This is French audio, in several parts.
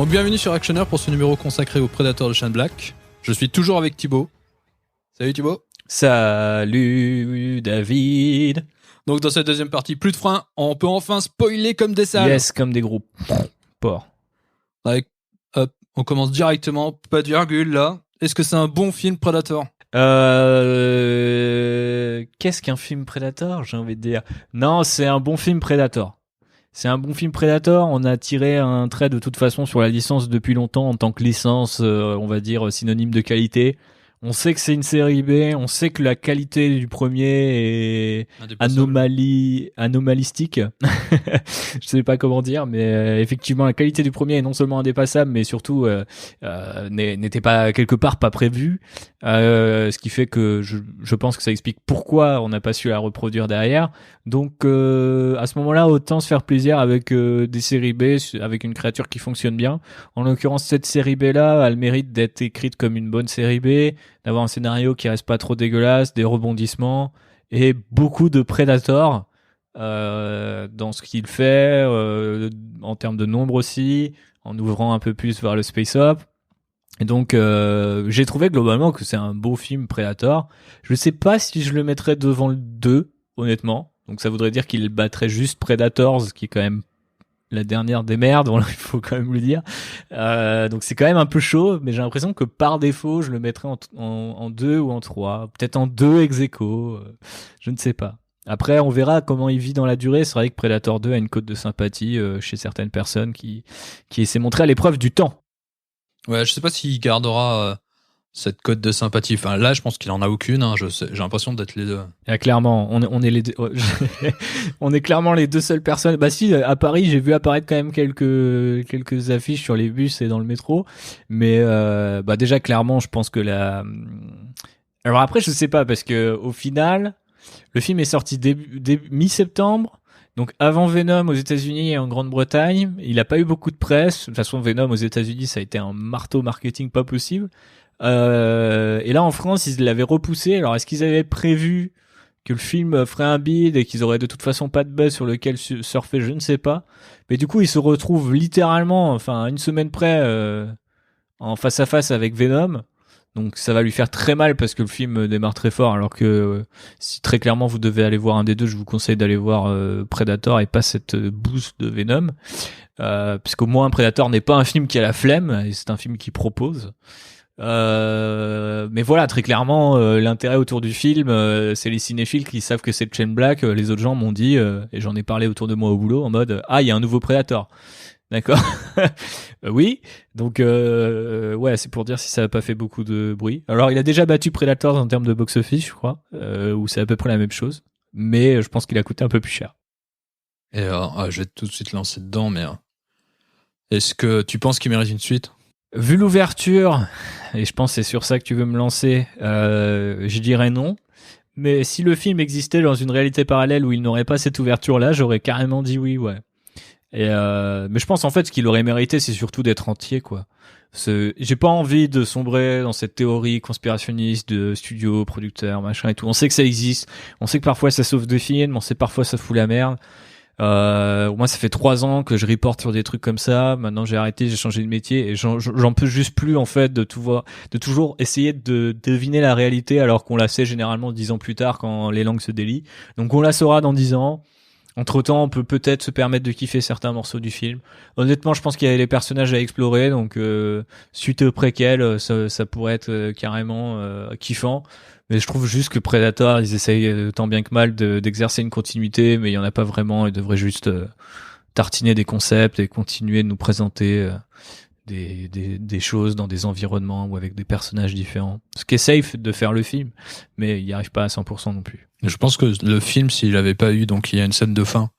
Donc bienvenue sur Actionnaire pour ce numéro consacré au Predator de Shane Black. Je suis toujours avec Thibaut. Salut Thibaut. Salut David. Donc dans cette deuxième partie, plus de frein, on peut enfin spoiler comme des salles. Yes, comme des gros porcs. Avec, hop, on commence directement, pas de virgule là. Est-ce que c'est un bon film Predator ? Qu'est-ce qu'un film Predator, j'ai envie de dire. Non, c'est un bon film Predator. C'est un bon film Predator. On a tiré un trait de toute façon sur la licence depuis longtemps en tant que licence, on va dire, synonyme de qualité. On sait que c'est une série B, on sait que la qualité du premier est anomalistique. Je sais pas comment dire, mais effectivement, la qualité du premier est non seulement indépassable, mais surtout n'était pas quelque part pas prévue. Ce qui fait que je pense que ça explique pourquoi on n'a pas su la reproduire derrière. Donc à ce moment-là, autant se faire plaisir avec des séries B, avec une créature qui fonctionne bien. En l'occurrence, cette série B-là a le mérite d'être écrite comme une bonne série B, d'avoir un scénario qui reste pas trop dégueulasse, des rebondissements et beaucoup de Predator dans ce qu'il fait, en termes de nombre aussi, en ouvrant un peu plus vers le space op. Et donc j'ai trouvé globalement que c'est un beau film Predator. Je sais pas si je le mettrais devant le 2, honnêtement. Donc ça voudrait dire qu'il battrait juste Predators, qui est quand même la dernière des merdes, voilà, il faut quand même le dire. Donc c'est quand même un peu chaud, mais j'ai l'impression que par défaut, je le mettrais en 2 ou en 3. Peut-être en 2 ex aequo, je ne sais pas. Après, on verra comment il vit dans la durée. C'est vrai que Predator 2 a une cote de sympathie chez certaines personnes qui s'est montré à l'épreuve du temps. Ouais, je sais pas s'il gardera cette cote de sympathie. Enfin, là, je pense qu'il en a aucune. Hein. J'ai l'impression d'être les deux. Ah, clairement, on est les deux. On est clairement les deux seules personnes. Bah si, à Paris, j'ai vu apparaître quand même quelques affiches sur les bus et dans le métro. Mais bah déjà, clairement, je pense que la. Alors après, je sais pas parce que au final, le film est sorti mi-septembre. Donc avant Venom aux États-Unis et en Grande-Bretagne, il a pas eu beaucoup de presse. De toute façon, Venom aux États-Unis, ça a été un marteau marketing pas possible. Et là en France, ils l'avaient repoussé. Alors est-ce qu'ils avaient prévu que le film ferait un bid et qu'ils auraient de toute façon pas de buzz sur lequel surfer, je ne sais pas. Mais du coup, ils se retrouvent littéralement, enfin à une semaine près, en face à face avec Venom. Donc ça va lui faire très mal parce que le film démarre très fort, alors que si très clairement vous devez aller voir un des deux, je vous conseille d'aller voir Predator et pas cette boost de Venom, puisqu'au moins Predator n'est pas un film qui a la flemme, et c'est un film qui propose. Mais voilà, très clairement, l'intérêt autour du film, c'est les cinéphiles qui savent que c'est Shane Black. Les autres gens m'ont dit, et j'en ai parlé autour de moi au boulot, en mode « Ah, il y a un nouveau Predator ». D'accord. Oui. Donc ouais, c'est pour dire si ça a pas fait beaucoup de bruit. Alors il a déjà battu Predators en termes de box-office, je crois, où c'est à peu près la même chose. Mais je pense qu'il a coûté un peu plus cher. Et je vais tout de suite lancer dedans, mais est-ce que tu penses qu'il mérite une suite ? Vu l'ouverture, et je pense que c'est sur ça que tu veux me lancer, je dirais non. Mais si le film existait dans une réalité parallèle où il n'aurait pas cette ouverture-là, j'aurais carrément dit oui, ouais. Et mais je pense en fait ce qu'il aurait mérité, c'est surtout d'être entier, quoi. J'ai pas envie de sombrer dans cette théorie conspirationniste de studio, producteur, machin et tout. On sait que ça existe, on sait que parfois ça sauve des films, on sait que parfois ça fout la merde. Moi ça fait 3 ans que je reporte sur des trucs comme ça. Maintenant j'ai arrêté, j'ai changé de métier et j'en peux juste plus en fait de tout voir, de toujours essayer de deviner la réalité alors qu'on la sait généralement 10 ans plus tard quand les langues se délient. Donc on la saura dans 10 ans. Entre-temps, on peut peut-être se permettre de kiffer certains morceaux du film. Honnêtement, je pense qu'il y a les personnages à explorer, donc suite au préquel, ça pourrait être carrément kiffant. Mais je trouve juste que Predator, ils essayent tant bien que mal d'exercer une continuité, mais il y en a pas vraiment. Ils devraient juste tartiner des concepts et continuer de nous présenter des choses dans des environnements ou avec des personnages différents. Ce qui est safe de faire le film, mais il n'y arrive pas à 100% non plus. Je pense que le film, s'il avait pas eu, donc il y a une scène de fin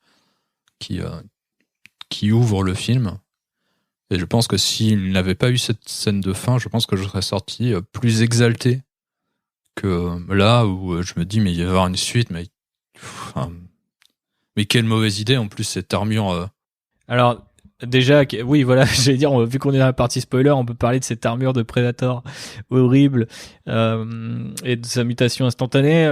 qui ouvre le film, et je pense que s'il n'avait pas eu cette scène de fin, je pense que je serais sorti plus exalté que là où je me dis mais il va y avoir une suite, mais quelle mauvaise idée en plus cette armure. Alors déjà, oui, voilà, j'allais dire, vu qu'on est dans la partie spoiler, on peut parler de cette armure de Predator horrible et de sa mutation instantanée.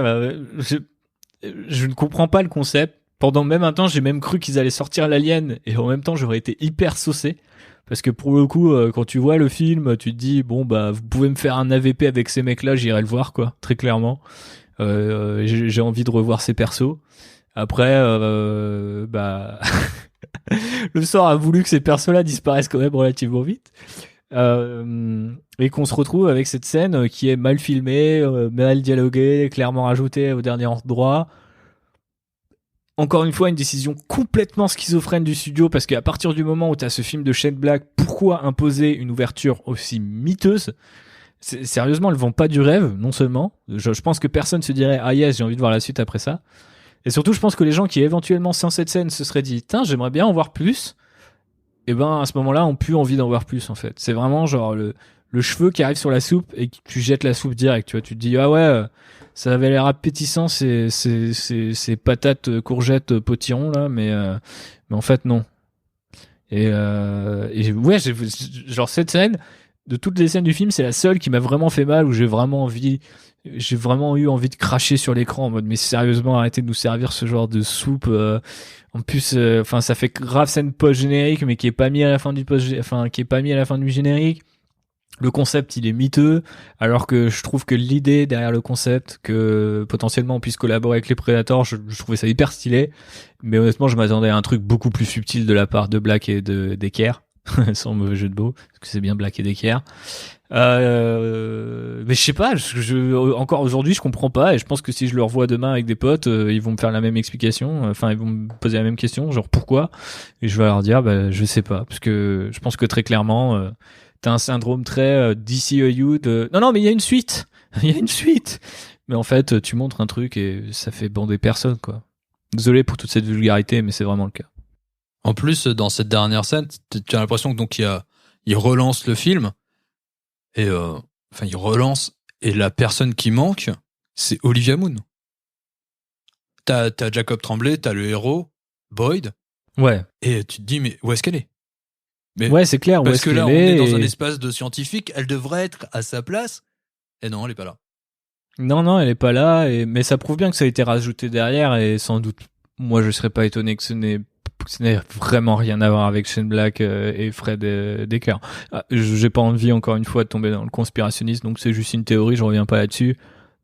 Je ne comprends pas le concept. Pendant même un temps, j'ai même cru qu'ils allaient sortir l'alien et en même temps, j'aurais été hyper saucé Parce que pour le coup, quand tu vois le film, tu te dis bon bah vous pouvez me faire un AVP avec ces mecs-là, j'irai le voir quoi, très clairement. J'ai envie de revoir ces persos. Après, bah le sort a voulu que ces persos-là disparaissent quand même relativement vite. Et qu'on se retrouve avec cette scène qui est mal filmée, mal dialoguée, clairement rajoutée au dernier endroit. Encore une fois, une décision complètement schizophrène du studio, parce qu'à partir du moment où tu as ce film de Shane Black, pourquoi imposer une ouverture aussi miteuse? Sérieusement, elle vend pas du rêve, non seulement. Je pense que personne se dirait ah yes, j'ai envie de voir la suite après ça. Et surtout, je pense que les gens qui éventuellement sans cette scène se seraient dit tiens, j'aimerais bien en voir plus. Et ben à ce moment-là, ont plus envie d'en voir plus en fait. C'est vraiment genre le cheveu qui arrive sur la soupe et que tu jettes la soupe direct. Tu vois, tu te dis ah ouais, ça avait l'air appétissant ces patates courgettes potirons là, mais en fait non. Et ouais, genre cette scène de toutes les scènes du film, c'est la seule qui m'a vraiment fait mal, où j'ai vraiment eu envie de cracher sur l'écran en mode mais sérieusement arrêtez de nous servir ce genre de soupe. En plus, enfin ça fait grave scène post générique, mais qui est pas mis à la fin du générique. Le concept, il est miteux, alors que je trouve que l'idée derrière le concept, que potentiellement on puisse collaborer avec les Predators, je trouvais ça hyper stylé. Mais honnêtement, je m'attendais à un truc beaucoup plus subtil de la part de Black et de Decker, sans mauvais jeu de mots, parce que c'est bien Black et Decker. Mais je sais pas, encore aujourd'hui, je comprends pas, et je pense que si je le revois demain avec des potes, ils vont me faire la même explication, enfin ils vont me poser la même question, genre pourquoi, et je vais leur dire, bah je sais pas, parce que je pense que très clairement, t'as un syndrome très DCEU de non mais il y a une suite, il y a une suite, mais en fait tu montres un truc et ça fait bander personne quoi. Désolé pour toute cette vulgarité, mais c'est vraiment le cas. En plus, dans cette dernière scène, tu as l'impression que donc il relance le film. Et enfin, il relance, et la personne qui manque, c'est Olivia Munn. T'as Jacob Tremblay, t'as le héros, Boyd. Ouais. Et tu te dis, mais où est-ce qu'elle est? Mais ouais, c'est clair. Parce que là, on est dans un espace de scientifique, elle devrait être à sa place. Et non, elle est pas là. Non, elle est pas là. Mais ça prouve bien que ça a été rajouté derrière, et sans doute, moi, je serais pas étonné que ce n'ait vraiment rien à voir avec Shane Black et Fred Decker. J'ai pas envie encore une fois de tomber dans le conspirationnisme, donc c'est juste une théorie, je reviens pas là-dessus.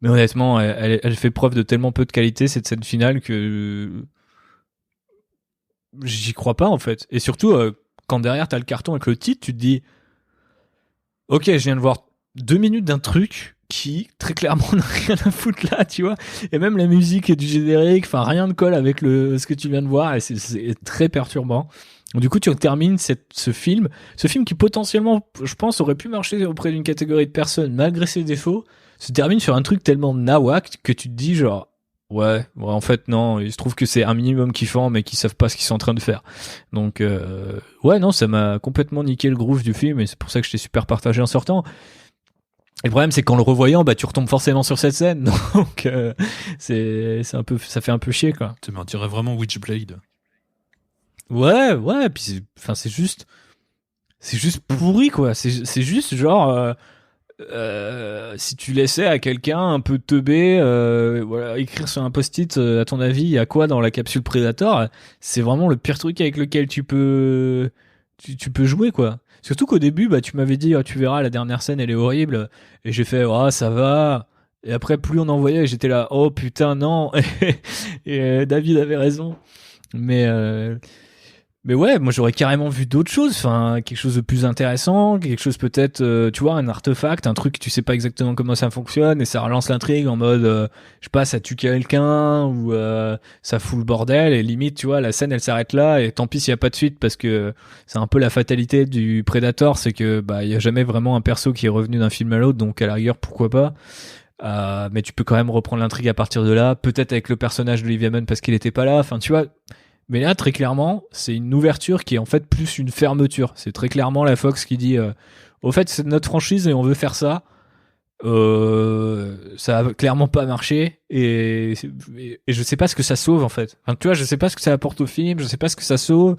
Mais honnêtement, elle fait preuve de tellement peu de qualité cette scène finale que j'y crois pas en fait. Et surtout quand derrière t'as le carton avec le titre, tu te dis ok, je viens de voir 2 minutes d'un truc qui très clairement n'a rien à foutre là, tu vois, et même la musique du générique, enfin rien ne colle avec ce que tu viens de voir, et c'est très perturbant. Du coup tu termines ce film qui potentiellement, je pense, aurait pu marcher auprès d'une catégorie de personnes malgré ses défauts, se termine sur un truc tellement nawak que tu te dis genre ouais en fait non, il se trouve que c'est un minimum kiffant mais qu'ils savent pas ce qu'ils sont en train de faire. Donc ouais non, ça m'a complètement niqué le groove du film, et c'est pour ça que j'étais super partagé en sortant. Et le problème, c'est qu'en le revoyant, bah, tu retombes forcément sur cette scène. Donc, c'est un peu, ça fait un peu chier, quoi. Tu m'en dirais vraiment Witchblade. Ouais, puis c'est juste pourri, quoi. C'est juste genre, si tu laissais à quelqu'un un peu teubé, voilà, écrire sur un post-it, à ton avis, il y a quoi dans la capsule Predator, c'est vraiment le pire truc avec lequel tu peux jouer, quoi. Surtout qu'au début, bah, tu m'avais dit, tu verras, la dernière scène, elle est horrible. Et j'ai fait, ça va. Et après, plus on en voyait, j'étais là, oh putain, non. Et David avait raison. Mais ouais, moi j'aurais carrément vu d'autres choses, enfin quelque chose de plus intéressant, quelque chose peut-être, tu vois, un artefact, un truc tu sais pas exactement comment ça fonctionne, et ça relance l'intrigue en mode, je sais pas, ça tue quelqu'un, ou ça fout le bordel, et limite tu vois la scène elle s'arrête là, et tant pis s'il y a pas de suite, parce que c'est un peu la fatalité du Predator, c'est que bah il y a jamais vraiment un perso qui est revenu d'un film à l'autre, donc à la rigueur pourquoi pas. Mais tu peux quand même reprendre l'intrigue à partir de là, peut-être avec le personnage d'Olivia Munn parce qu'il était pas là, enfin tu vois. Mais là, très clairement, c'est une ouverture qui est en fait plus une fermeture. C'est très clairement la Fox qui dit au fait, c'est notre franchise et on veut faire ça. Ça a clairement pas marché, et je sais pas ce que ça sauve en fait. Enfin, tu vois, je sais pas ce que ça apporte au film, je sais pas ce que ça sauve.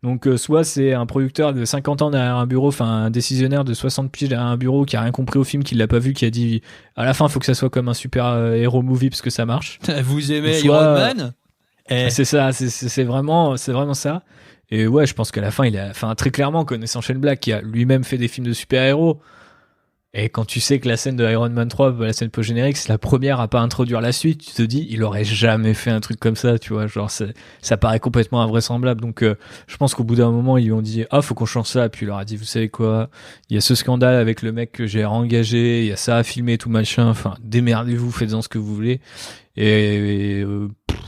Donc soit c'est un producteur de 50 ans derrière un bureau, enfin un décisionnaire de 60 piges derrière un bureau qui a rien compris au film, qui l'a pas vu, qui a dit à la fin faut que ça soit comme un super héros movie parce que ça marche. Vous aimez Iron Man? C'est ça, c'est vraiment ça. Et ouais, je pense qu'à la fin, très clairement, connaissant Shane Black, qui a lui-même fait des films de super-héros, et quand tu sais que la scène de Iron Man 3, la scène post-générique, c'est la première à pas introduire la suite, tu te dis, il aurait jamais fait un truc comme ça, tu vois, genre, ça paraît complètement invraisemblable. Donc, je pense qu'au bout d'un moment, ils lui ont dit, faut qu'on change ça. Puis il leur a dit, vous savez quoi, il y a ce scandale avec le mec que j'ai engagé, il y a ça à filmer, tout machin, enfin, démerdez-vous, faites-en ce que vous voulez. Et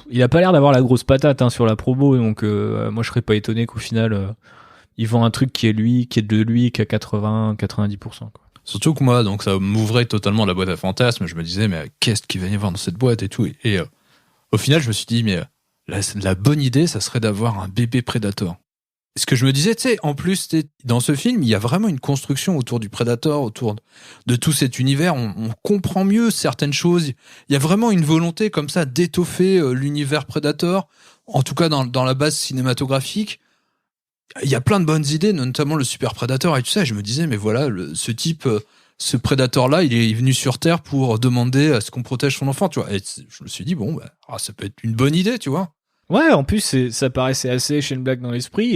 il a pas l'air d'avoir la grosse patate, sur la promo, donc, moi, je serais pas étonné qu'au final, ils vendent un truc qui est de lui, qui a 90%, quoi. Surtout que moi, donc ça m'ouvrait totalement la boîte à fantasmes. Je me disais, mais qu'est-ce qu'il va y avoir dans cette boîte et tout. Et au final, je me suis dit, mais la bonne idée, ça serait d'avoir un bébé Predator. Ce que je me disais, tu sais, en plus, dans ce film, il y a vraiment une construction autour du Predator, autour de tout cet univers. On comprend mieux certaines choses. Il y a vraiment une volonté comme ça d'étoffer l'univers Predator, en tout cas dans la base cinématographique. Il y a plein de bonnes idées, notamment le Super Predator et tout ça. Et je me disais, mais voilà, ce type, ce Predator-là, il est venu sur Terre pour demander à ce qu'on protège son enfant, tu vois. Et je me suis dit, bon, ça peut être une bonne idée, tu vois. Ouais, en plus, ça paraissait assez Shane Black dans l'esprit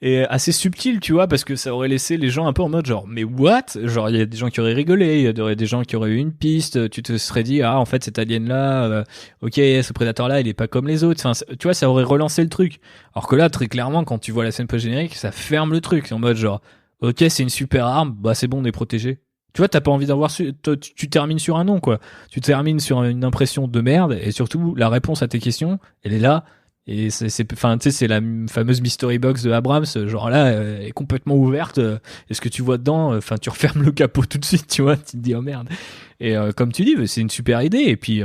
et assez subtil, tu vois, parce que ça aurait laissé les gens un peu en mode genre, mais what? Genre, il y a des gens qui auraient rigolé, il y aurait des gens qui auraient eu une piste, tu te serais dit, en fait, cet alien-là, ok, ce prédateur-là, il est pas comme les autres. Enfin, tu vois, ça aurait relancé le truc. Alors que là, très clairement, quand tu vois la scène post-générique, ça ferme le truc. En mode genre, ok, c'est une super arme, c'est bon, on est protégé. Tu vois, t'as pas envie d'avoir tu termines sur un nom, quoi. Tu termines sur une impression de merde, et surtout, la réponse à tes questions, elle est là. Et c'est la fameuse mystery box de Abrams, genre là, est complètement ouverte. Et ce que tu vois dedans, tu refermes le capot tout de suite, tu vois, tu te dis, oh merde. Et comme tu dis, c'est une super idée. Et puis,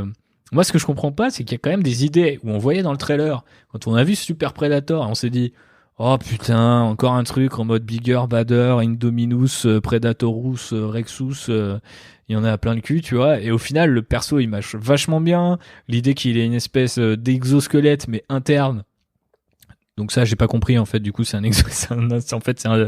moi, ce que je comprends pas, c'est qu'il y a quand même des idées où on voyait dans le trailer, quand on a vu Super Predator, on s'est dit, oh putain, encore un truc en mode Bigger, Badder, Indominus, Predatorus, Rexus, il y en a plein de cul, tu vois. Et au final, le perso, il marche vachement bien. L'idée qu'il ait une espèce d'exosquelette, mais interne. Donc ça, j'ai pas compris, en fait. Du coup, c'est un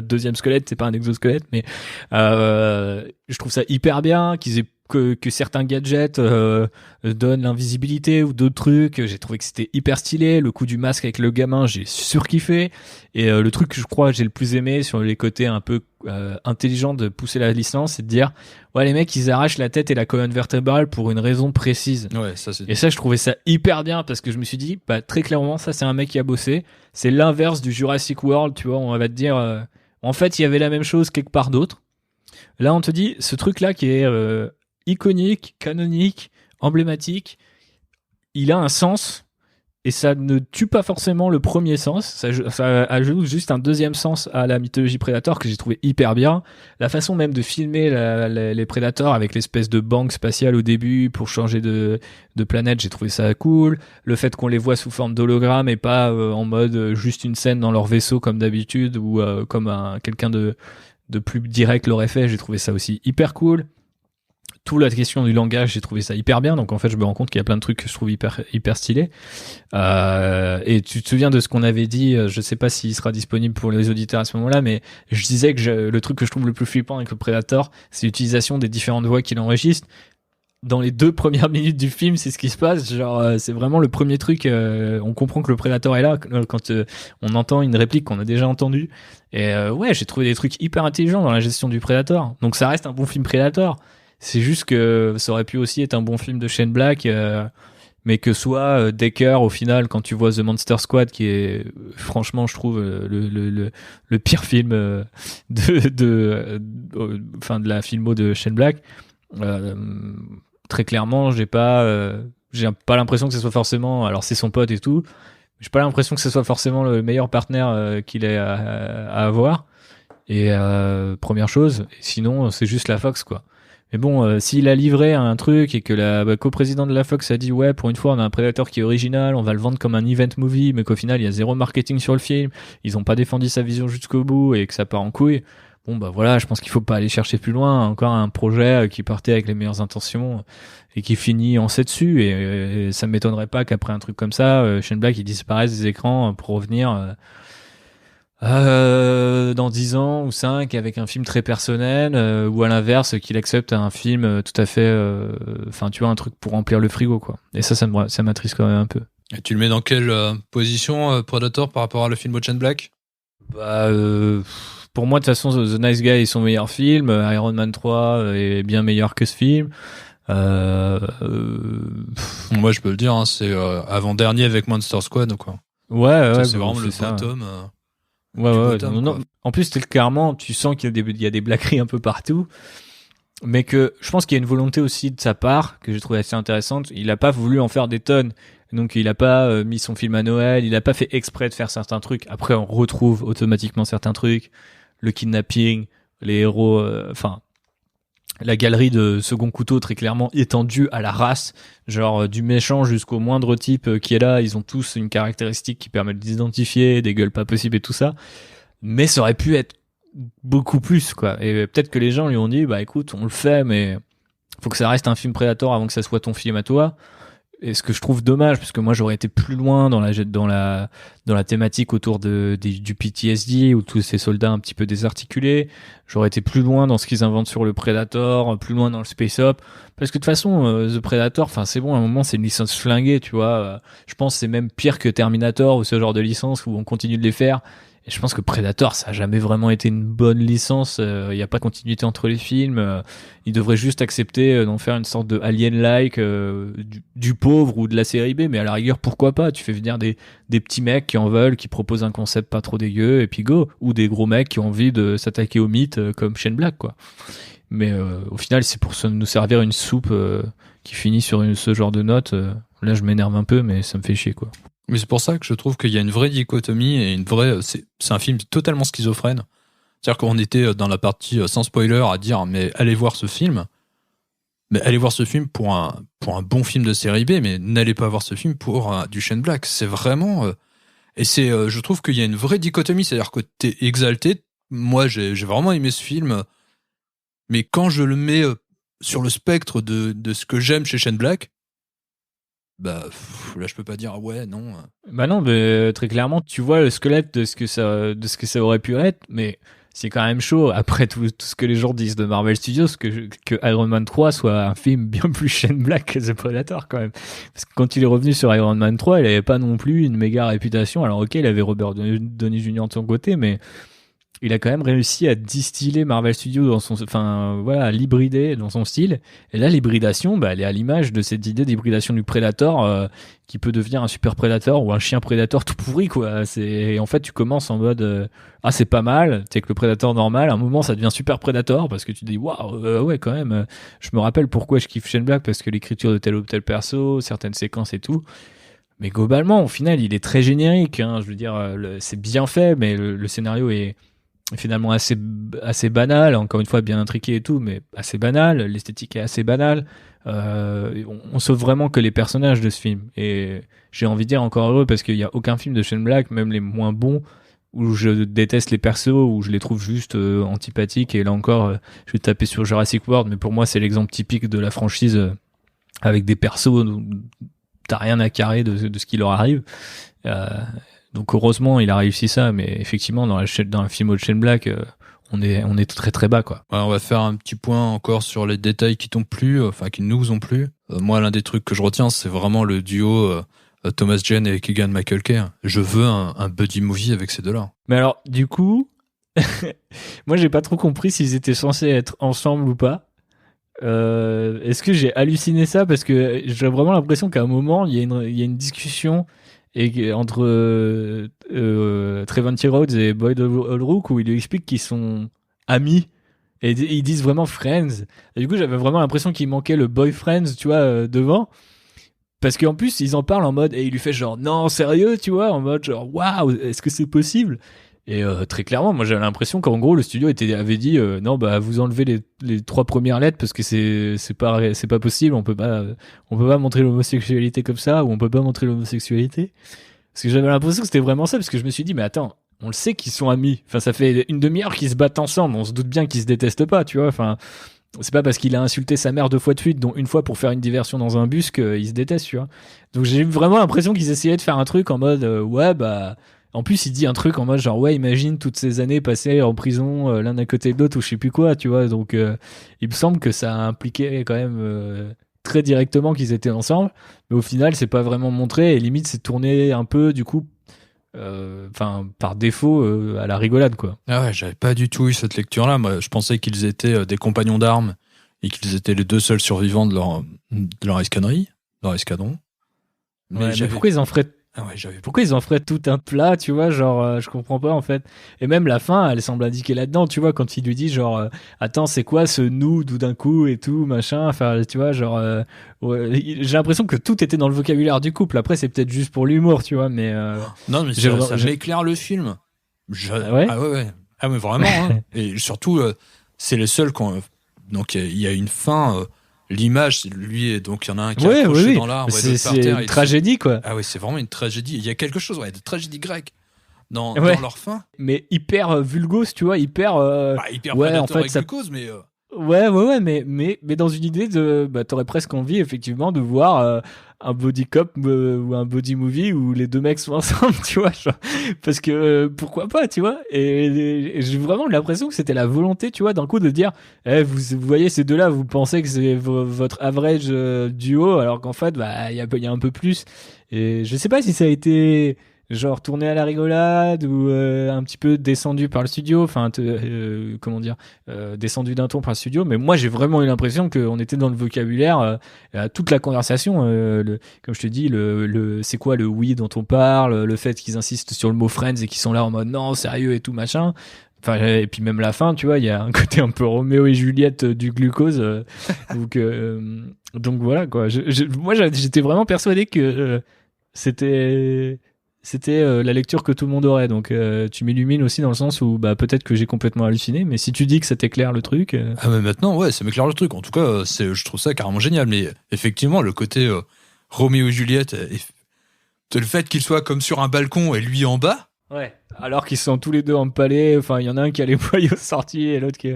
deuxième squelette, c'est pas un exosquelette, mais je trouve ça hyper bien qu'ils aient que certains gadgets donnent l'invisibilité ou d'autres trucs. J'ai trouvé que c'était hyper stylé. Le coup du masque avec le gamin, j'ai surkiffé. Et le truc que je crois que j'ai le plus aimé sur les côtés un peu intelligents de pousser la licence, c'est de dire, ouais, les mecs, ils arrachent la tête et la colonne vertébrale pour une raison précise. Ouais, ça, c'est... Et ça, je trouvais ça hyper bien parce que je me suis dit, très clairement, ça, c'est un mec qui a bossé. C'est l'inverse du Jurassic World, tu vois. On va te dire, en fait, il y avait la même chose quelque part d'autre. Là, on te dit, ce truc-là qui est iconique, canonique, emblématique, il a un sens et ça ne tue pas forcément le premier sens, ça ajoute juste un deuxième sens à la mythologie Predator que j'ai trouvé hyper bien. La façon même de filmer les Predators avec l'espèce de banque spatiale au début pour changer de planète, j'ai trouvé ça cool. Le fait qu'on les voit sous forme d'hologramme et pas en mode juste une scène dans leur vaisseau comme d'habitude ou comme quelqu'un de plus direct l'aurait fait, j'ai trouvé ça aussi hyper cool. Toute la question du langage, j'ai trouvé ça hyper bien. Donc en fait, je me rends compte qu'il y a plein de trucs que je trouve hyper stylés. Et tu te souviens de ce qu'on avait dit, je sais pas s'il sera disponible pour les auditeurs à ce moment-là, mais je disais que le truc que je trouve le plus flippant avec le Predator, c'est l'utilisation des différentes voix qu'il enregistre. Dans les 2 premières minutes du film, c'est ce qui se passe. Genre, c'est vraiment le premier truc. On comprend que le Predator est là quand on entend une réplique qu'on a déjà entendue. Et ouais, j'ai trouvé des trucs hyper intelligents dans la gestion du Predator. Donc ça reste un bon film Predator. C'est juste que ça aurait pu aussi être un bon film de Shane Black, mais que soit Decker au final, quand tu vois The Monster Squad, qui est franchement, je trouve le pire film de la filmo de Shane Black. Très clairement, j'ai pas l'impression que ce soit forcément. Alors c'est son pote et tout. J'ai pas l'impression que ce soit forcément le meilleur partenaire qu'il ait à avoir. Et première chose. Et sinon, c'est juste la Fox, quoi. Mais bon, s'il a livré un truc et que la coprésidente de la Fox a dit ouais, pour une fois on a un Predator qui est original, on va le vendre comme un event movie, mais qu'au final il y a zéro marketing sur le film, ils ont pas défendu sa vision jusqu'au bout et que ça part en couille. Bon voilà, je pense qu'il faut pas aller chercher plus loin. Encore un projet qui partait avec les meilleures intentions et qui finit en 7 dessus. Et ça m'étonnerait pas qu'après un truc comme ça, Shane Black il disparaisse des écrans pour revenir dans 10 ans ou 5 avec un film très personnel ou à l'inverse qu'il accepte un film tout à fait tu vois, un truc pour remplir le frigo, quoi. Et ça m'attriste quand même un peu. Et tu le mets dans quelle position Predator par rapport à le film de Shane Black? Bah, pour moi, de toute façon, The Nice Guy est son meilleur film. Iron Man 3 est bien meilleur que ce film. Moi, je peux le dire, hein, c'est avant-dernier avec Monster Squad ou quoi. Ouais, C'est bon, vraiment le ça. bottom. Ouais, Du ouais, bottom, non. quoi. En plus, clairement, tu sens il y a des blagueries un peu partout, mais que je pense qu'il y a une volonté aussi de sa part que j'ai trouvé assez intéressante. Il a pas voulu en faire des tonnes, donc il a pas mis son film à Noël. Il a pas fait exprès de faire certains trucs. Après, on retrouve automatiquement certains trucs, le kidnapping, les héros, enfin. La galerie de second couteau très clairement étendue à la race, genre du méchant jusqu'au moindre type qui est là, ils ont tous une caractéristique qui permet de l'identifier, des gueules pas possibles et tout ça. Mais ça aurait pu être beaucoup plus, quoi. Et peut-être que les gens lui ont dit, bah écoute, on le fait, mais faut que ça reste un film Predator avant que ça soit ton film à toi. Et ce que je trouve dommage, parce que moi j'aurais été plus loin dans la thématique autour du PTSD, ou tous ces soldats un petit peu désarticulés. J'aurais été plus loin dans ce qu'ils inventent sur le Predator, plus loin dans le Space Up. Parce que de toute façon, The Predator, enfin c'est bon, à un moment c'est une licence flinguée, tu vois. Je pense que c'est même pire que Terminator ou ce genre de licence où on continue de les faire. Et je pense que Predator, ça a jamais vraiment été une bonne licence. Il n'y a pas de continuité entre les films. Ils devraient juste accepter d'en faire une sorte de Alien-like du pauvre ou de la série B. Mais à la rigueur, pourquoi pas? Tu fais venir des petits mecs qui en veulent, qui proposent un concept pas trop dégueu, et puis go. Ou des gros mecs qui ont envie de s'attaquer au mythe comme Shane Black, quoi. Mais au final, c'est pour nous servir une soupe qui finit sur ce genre de note. Là, je m'énerve un peu, mais ça me fait chier, quoi. Mais c'est pour ça que je trouve qu'il y a une vraie dichotomie et une vraie. C'est un film totalement schizophrène. C'est-à-dire qu'on était dans la partie sans spoiler à dire mais allez voir ce film. Mais allez voir ce film pour un bon film de série B, mais n'allez pas voir ce film pour du Shane Black. C'est vraiment. Et c'est, je trouve qu'il y a une vraie dichotomie. C'est-à-dire que t'es exalté. Moi, j'ai vraiment aimé ce film. Mais quand je le mets sur le spectre de ce que j'aime chez Shane Black, bah là je peux pas dire ah ouais non. Bah non, mais très clairement, tu vois le squelette de ce que ça aurait pu être, mais c'est quand même chaud. Après tout ce que les gens disent de Marvel Studios, que Iron Man 3 soit un film bien plus Shane Black que The Predator quand même. Parce que quand il est revenu sur Iron Man 3, il avait pas non plus une méga réputation. Alors ok, il avait Robert Downey Jr. de son côté, mais il a quand même réussi à distiller Marvel Studios dans son, enfin voilà, à l'hybrider dans son style. Et là, l'hybridation, bah, elle est à l'image de cette idée d'hybridation du Predator qui peut devenir un super Predator ou un chien Predator tout pourri, quoi. Et en fait, tu commences en mode ah c'est pas mal, t'es que le Predator normal. À un moment, ça devient super Predator parce que tu te dis waouh, ouais quand même. Je me rappelle pourquoi je kiffe Shane Black parce que l'écriture de tel ou tel perso, certaines séquences et tout. Mais globalement, au final, il est très générique. Hein. Je veux dire, c'est bien fait, mais le scénario est finalement assez banal, encore une fois bien intriqué et tout, mais assez banal, l'esthétique est assez banale. On sauve vraiment que les personnages de ce film. Et j'ai envie de dire encore heureux parce qu'il n'y a aucun film de Shane Black, même les moins bons, où je déteste les persos, où je les trouve juste antipathiques. Et là encore, je vais taper sur Jurassic World, mais pour moi c'est l'exemple typique de la franchise avec des persos où t'as rien à carrer de ce qui leur arrive. Donc heureusement il a réussi ça, mais effectivement dans le film de Shane Black on est très très bas, quoi. Ouais, on va faire un petit point encore sur les détails qui t'ont plu, enfin qui nous ont plu. Moi l'un des trucs que je retiens c'est vraiment le duo Thomas Jane et Keegan Michael Kay. Je veux un buddy movie avec ces deux-là. Mais alors du coup moi j'ai pas trop compris s'ils étaient censés être ensemble ou pas. Est-ce que j'ai halluciné ça parce que j'ai vraiment l'impression qu'à un moment il y a une discussion entre Trevor Rhodes et Boyd Holbrook où il lui explique qu'ils sont amis et ils disent vraiment friends. Et du coup j'avais vraiment l'impression qu'il manquait le boyfriends, tu vois, devant, parce qu'en plus ils en parlent en mode et il lui fait genre non sérieux, tu vois, en mode genre waouh, est-ce que c'est possible? Et très clairement, moi j'avais l'impression qu'en gros le studio avait dit non bah vous enlevez les 3 premières lettres parce que c'est pas possible, on peut pas montrer l'homosexualité comme ça, ou on peut pas montrer l'homosexualité. Parce que j'avais l'impression que c'était vraiment ça, parce que je me suis dit mais attends, on le sait qu'ils sont amis. Enfin ça fait une demi-heure qu'ils se battent ensemble, on se doute bien qu'ils se détestent pas, tu vois. Enfin c'est pas parce qu'il a insulté sa mère 2 fois de suite, dont une fois pour faire une diversion dans un bus, qu'ils se détestent, tu vois. Donc j'ai eu vraiment l'impression qu'ils essayaient de faire un truc en mode ouais bah. En plus, il dit un truc en mode genre ouais, imagine toutes ces années passées en prison l'un à côté de l'autre ou je sais plus quoi, tu vois. Donc il me semble que ça impliquait quand même très directement qu'ils étaient ensemble, mais au final c'est pas vraiment montré et limite c'est tourné un peu du coup par défaut à la rigolade, quoi. Ah ouais, j'avais pas du tout eu cette lecture-là. Moi, je pensais qu'ils étaient des compagnons d'armes et qu'ils étaient les deux seuls survivants de leur escadron. Mais pourquoi ils en feraient Pourquoi ils en feraient tout un plat, tu vois, genre, je comprends pas, en fait. Et même la fin, elle semble indiquer là-dedans, tu vois, quand il lui dit, genre, attends, c'est quoi ce nous, d'où d'un coup, et tout, machin, enfin, tu vois, genre, ouais, j'ai l'impression que tout était dans le vocabulaire du couple. Après, c'est peut-être juste pour l'humour, tu vois, mais... Non, mais ça m'éclaire le film. Ah ouais? Ah ouais. Ah mais vraiment, hein. Et surtout, c'est les seuls quand... Donc, il y a une fin... L'image, lui, donc il y en a un qui est accroché dans l'arbre et d'autres par terre. C'est une tragédie, quoi. Ah oui, c'est vraiment une tragédie. Il y a quelque chose, de tragédie grecque dans leur fin. Mais hyper vulgose, tu vois, hyper... hyper prédateur avec glucose, mais... Ouais, mais dans une idée de... Bah, t'aurais presque envie, effectivement, de voir un body cop ou un body movie où les deux mecs sont ensemble, tu vois, genre, parce que pourquoi pas, tu vois, et j'ai vraiment l'impression que c'était la volonté, tu vois, d'un coup de dire, vous voyez ces deux-là, vous pensez que c'est votre average duo, alors qu'en fait, bah, il y a un peu plus, et je sais pas si ça a été... genre tourné à la rigolade ou un petit peu descendu par le studio, enfin comment dire, descendu d'un ton par le studio, mais moi j'ai vraiment eu l'impression qu'on était dans le vocabulaire toute la conversation, comme je te dis, le c'est quoi le oui dont on parle, le fait qu'ils insistent sur le mot friends et qu'ils sont là en mode non sérieux et tout machin. Enfin, et puis même la fin, tu vois, il y a un côté un peu Roméo et Juliette du glucose. Donc voilà quoi. Moi j'étais vraiment persuadé que c'était la lecture que tout le monde aurait, donc tu m'illumines aussi dans le sens où bah peut-être que j'ai complètement halluciné, mais si tu dis que ça t'éclaire le truc... Ah mais maintenant ouais ça m'éclaire le truc, en tout cas je trouve ça carrément génial, mais effectivement le côté Roméo et Juliette le fait qu'il soit comme sur un balcon et lui en bas, ouais, alors qu'ils sont tous les deux empalés, enfin il y en a un qui a les boyaux sortis et l'autre qui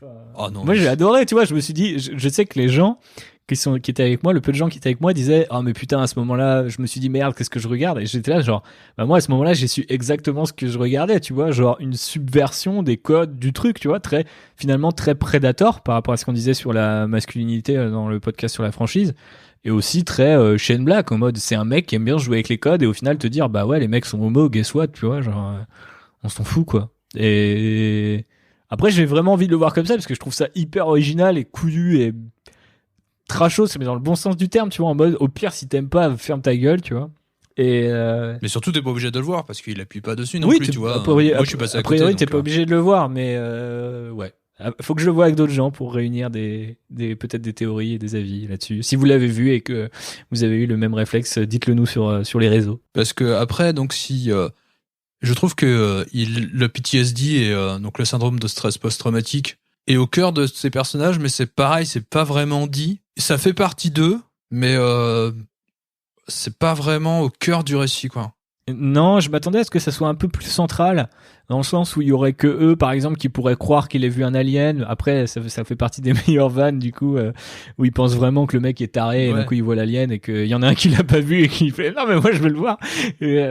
oh non, moi j'ai adoré, tu vois, je me suis dit, je sais que les gens qui étaient avec moi, le peu de gens qui étaient avec moi disaient oh mais putain à ce moment-là je me suis dit merde qu'est-ce que je regarde, et j'étais là genre bah moi à ce moment-là j'ai su exactement ce que je regardais, tu vois, genre une subversion des codes du truc, tu vois, finalement très prédateur par rapport à ce qu'on disait sur la masculinité dans le podcast sur la franchise, et aussi très Shane Black en mode c'est un mec qui aime bien jouer avec les codes et au final te dire bah ouais les mecs sont homo, guess what, tu vois, genre on s'en fout quoi. Et après j'ai vraiment envie de le voir comme ça parce que je trouve ça hyper original et couillu et trashos, mais dans le bon sens du terme, tu vois, en mode au pire si t'aimes pas ferme ta gueule, tu vois. Et mais surtout t'es pas obligé de le voir parce qu'il appuie pas dessus non oui, plus, tu vois. Moi je suis passé à côté, t'es pas obligé de le voir, mais ouais, faut que je le voie avec d'autres gens pour réunir peut-être des théories et des avis là-dessus. Si vous l'avez vu et que vous avez eu le même réflexe, dites-le nous sur les réseaux. Parce que après donc si je trouve que le PTSD et donc le syndrome de stress post-traumatique est au cœur de ces personnages, mais c'est pareil, c'est pas vraiment dit. Ça fait partie d'eux, mais c'est pas vraiment au cœur du récit, quoi. Non, je m'attendais à ce que ça soit un peu plus central, dans le sens où il y aurait que eux, par exemple, qui pourraient croire qu'il ait vu un alien. Après, ça fait partie des meilleures vannes, du coup, où ils pensent vraiment que le mec est taré, et d'un coup il voit l'alien, et qu'il y en a un qui l'a pas vu et qui fait non mais moi je veux le voir. Et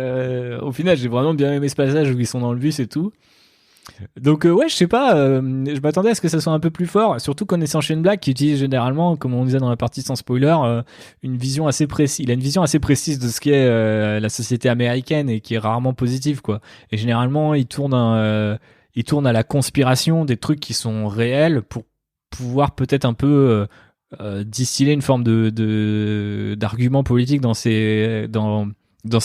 au final, j'ai vraiment bien aimé ce passage où ils sont dans le bus et tout. Donc ouais, je sais pas, je m'attendais à ce que ça soit un peu plus fort, surtout connaissant Shane Black qui utilise généralement, comme on disait dans la partie sans spoiler, une vision assez précise. Il a une vision assez précise de ce qu'est la société américaine et qui est rarement positive, quoi. Et généralement, il tourne à la conspiration des trucs qui sont réels pour pouvoir peut-être un peu distiller une forme d'argument politique dans ses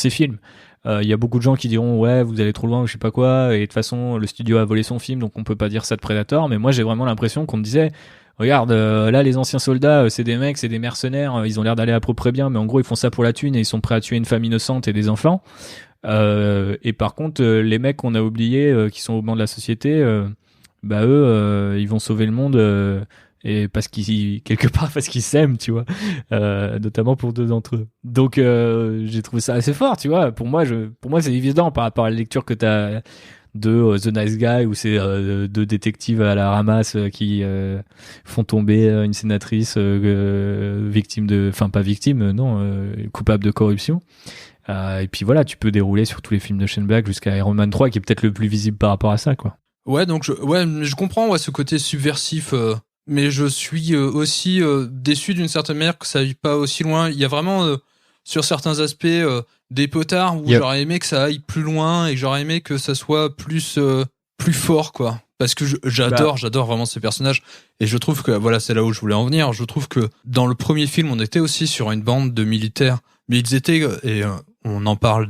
films. Il y a beaucoup de gens qui diront ouais vous allez trop loin ou je sais pas quoi, et de toute façon le studio a volé son film donc on peut pas dire ça de Predator, mais moi j'ai vraiment l'impression qu'on me disait regarde là les anciens soldats c'est des mecs, c'est des mercenaires, ils ont l'air d'aller à peu près bien mais en gros ils font ça pour la thune et ils sont prêts à tuer une femme innocente et des enfants, et par contre les mecs qu'on a oubliés qui sont au banc de la société, bah eux ils vont sauver le monde, et parce qu'ils s'aiment, tu vois, notamment pour deux d'entre eux. Donc j'ai trouvé ça assez fort, tu vois. Pour moi c'est évident par rapport à la lecture que t'as de The Nice Guy, où c'est deux détectives à la ramasse qui font tomber une sénatrice coupable de corruption. Et puis voilà, tu peux dérouler sur tous les films de Shane Black jusqu'à Iron Man 3 qui est peut-être le plus visible par rapport à ça, quoi. Ouais, donc je comprends ce côté subversif. Mais je suis aussi déçu d'une certaine manière que ça aille pas aussi loin. Il y a vraiment sur certains aspects des potards où j'aurais aimé que ça aille plus loin et que j'aurais aimé que ça soit plus fort, quoi. Parce que j'adore vraiment ces personnages et je trouve que voilà, c'est là où je voulais en venir. Je trouve que dans le premier film, on était aussi sur une bande de militaires, mais ils étaient et on en parle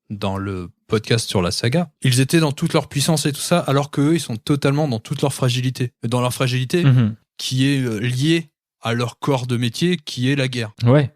dans le podcast sur la saga. Ils étaient dans toute leur puissance et tout ça, alors qu'eux, ils sont totalement dans toute leur fragilité. Et dans leur fragilité, qui est liée à leur corps de métier, qui est la guerre. Ouais.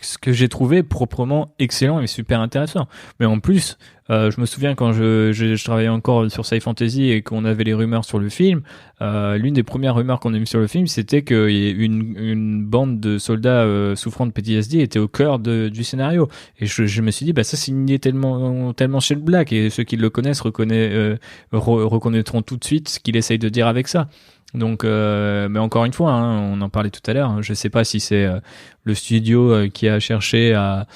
Ce que j'ai trouvé proprement excellent et super intéressant. Mais en plus, je me souviens quand je travaillais encore sur Sci Fantasy et qu'on avait les rumeurs sur le film, l'une des premières rumeurs qu'on a eues sur le film, c'était qu'une bande de soldats souffrant de PTSD était au cœur du scénario. Et je me suis dit, bah ça c'est une idée tellement Shane Black, et ceux qui le connaissent reconnaîtront tout de suite ce qu'il essaye de dire avec ça. Donc, mais encore une fois, on en parlait tout à l'heure. Je sais pas si c'est le studio qui a cherché à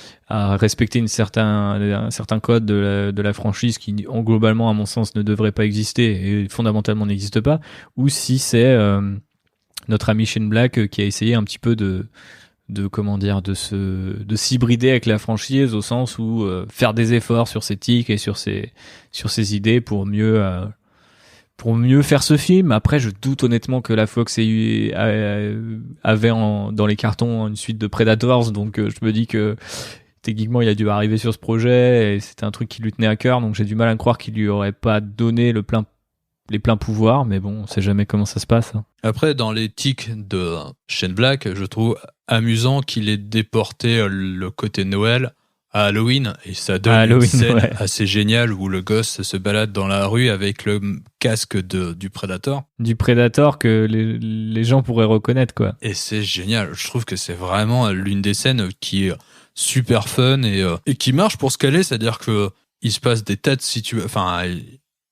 respecter un certain code de la franchise qui, globalement, à mon sens, ne devrait pas exister et fondamentalement n'existe pas, ou si c'est notre ami Shane Black qui a essayé un petit peu de s'hybrider avec la franchise, au sens où faire des efforts sur ses tics et sur ses idées pour mieux faire ce film. Après, je doute honnêtement que la Fox avait dans les cartons une suite de Predators, donc je me dis que techniquement il a dû arriver sur ce projet et c'était un truc qui lui tenait à cœur, donc j'ai du mal à croire qu'il lui aurait pas donné les pleins pouvoirs, mais bon, on sait jamais comment ça se passe. Après, dans les tics de Shane Black, je trouve amusant qu'il ait déporté le côté Noël à Halloween, et ça donne une scène assez géniale où le gosse se balade dans la rue avec le casque du Predator. Du Predator que les gens pourraient reconnaître, quoi. Et c'est génial. Je trouve que c'est vraiment l'une des scènes qui est super fun et qui marche pour ce qu'elle est, c'est-à-dire que il se passe des tas de situations. Enfin,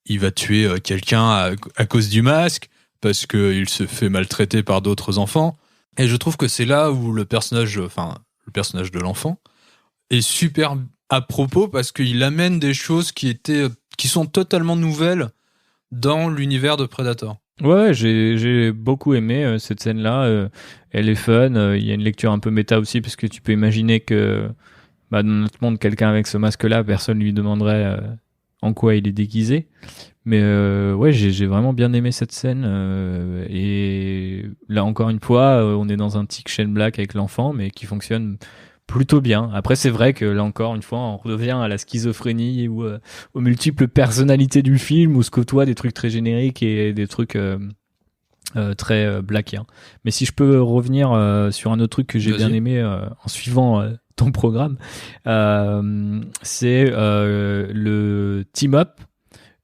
il va tuer quelqu'un à cause du masque parce qu'il se fait maltraiter par d'autres enfants. Et je trouve que c'est là où le personnage de l'enfant est super à propos, parce qu'il amène des choses qui sont totalement nouvelles dans l'univers de Predator. Ouais, j'ai beaucoup aimé cette scène-là. Elle est fun. Il y a une lecture un peu méta aussi, parce que tu peux imaginer que dans notre monde, quelqu'un avec ce masque-là, personne lui demanderait en quoi il est déguisé. Mais ouais, j'ai vraiment bien aimé cette scène. Et là, encore une fois, on est dans un tic Shane Black avec l'enfant, mais qui fonctionne plutôt bien. Après, c'est vrai que là encore une fois, on revient à la schizophrénie ou aux multiples personnalités du film, où se côtoient des trucs très génériques et des trucs très blackiens. Mais si je peux revenir sur un autre truc que j'ai bien aimé en suivant ton programme, c'est le team-up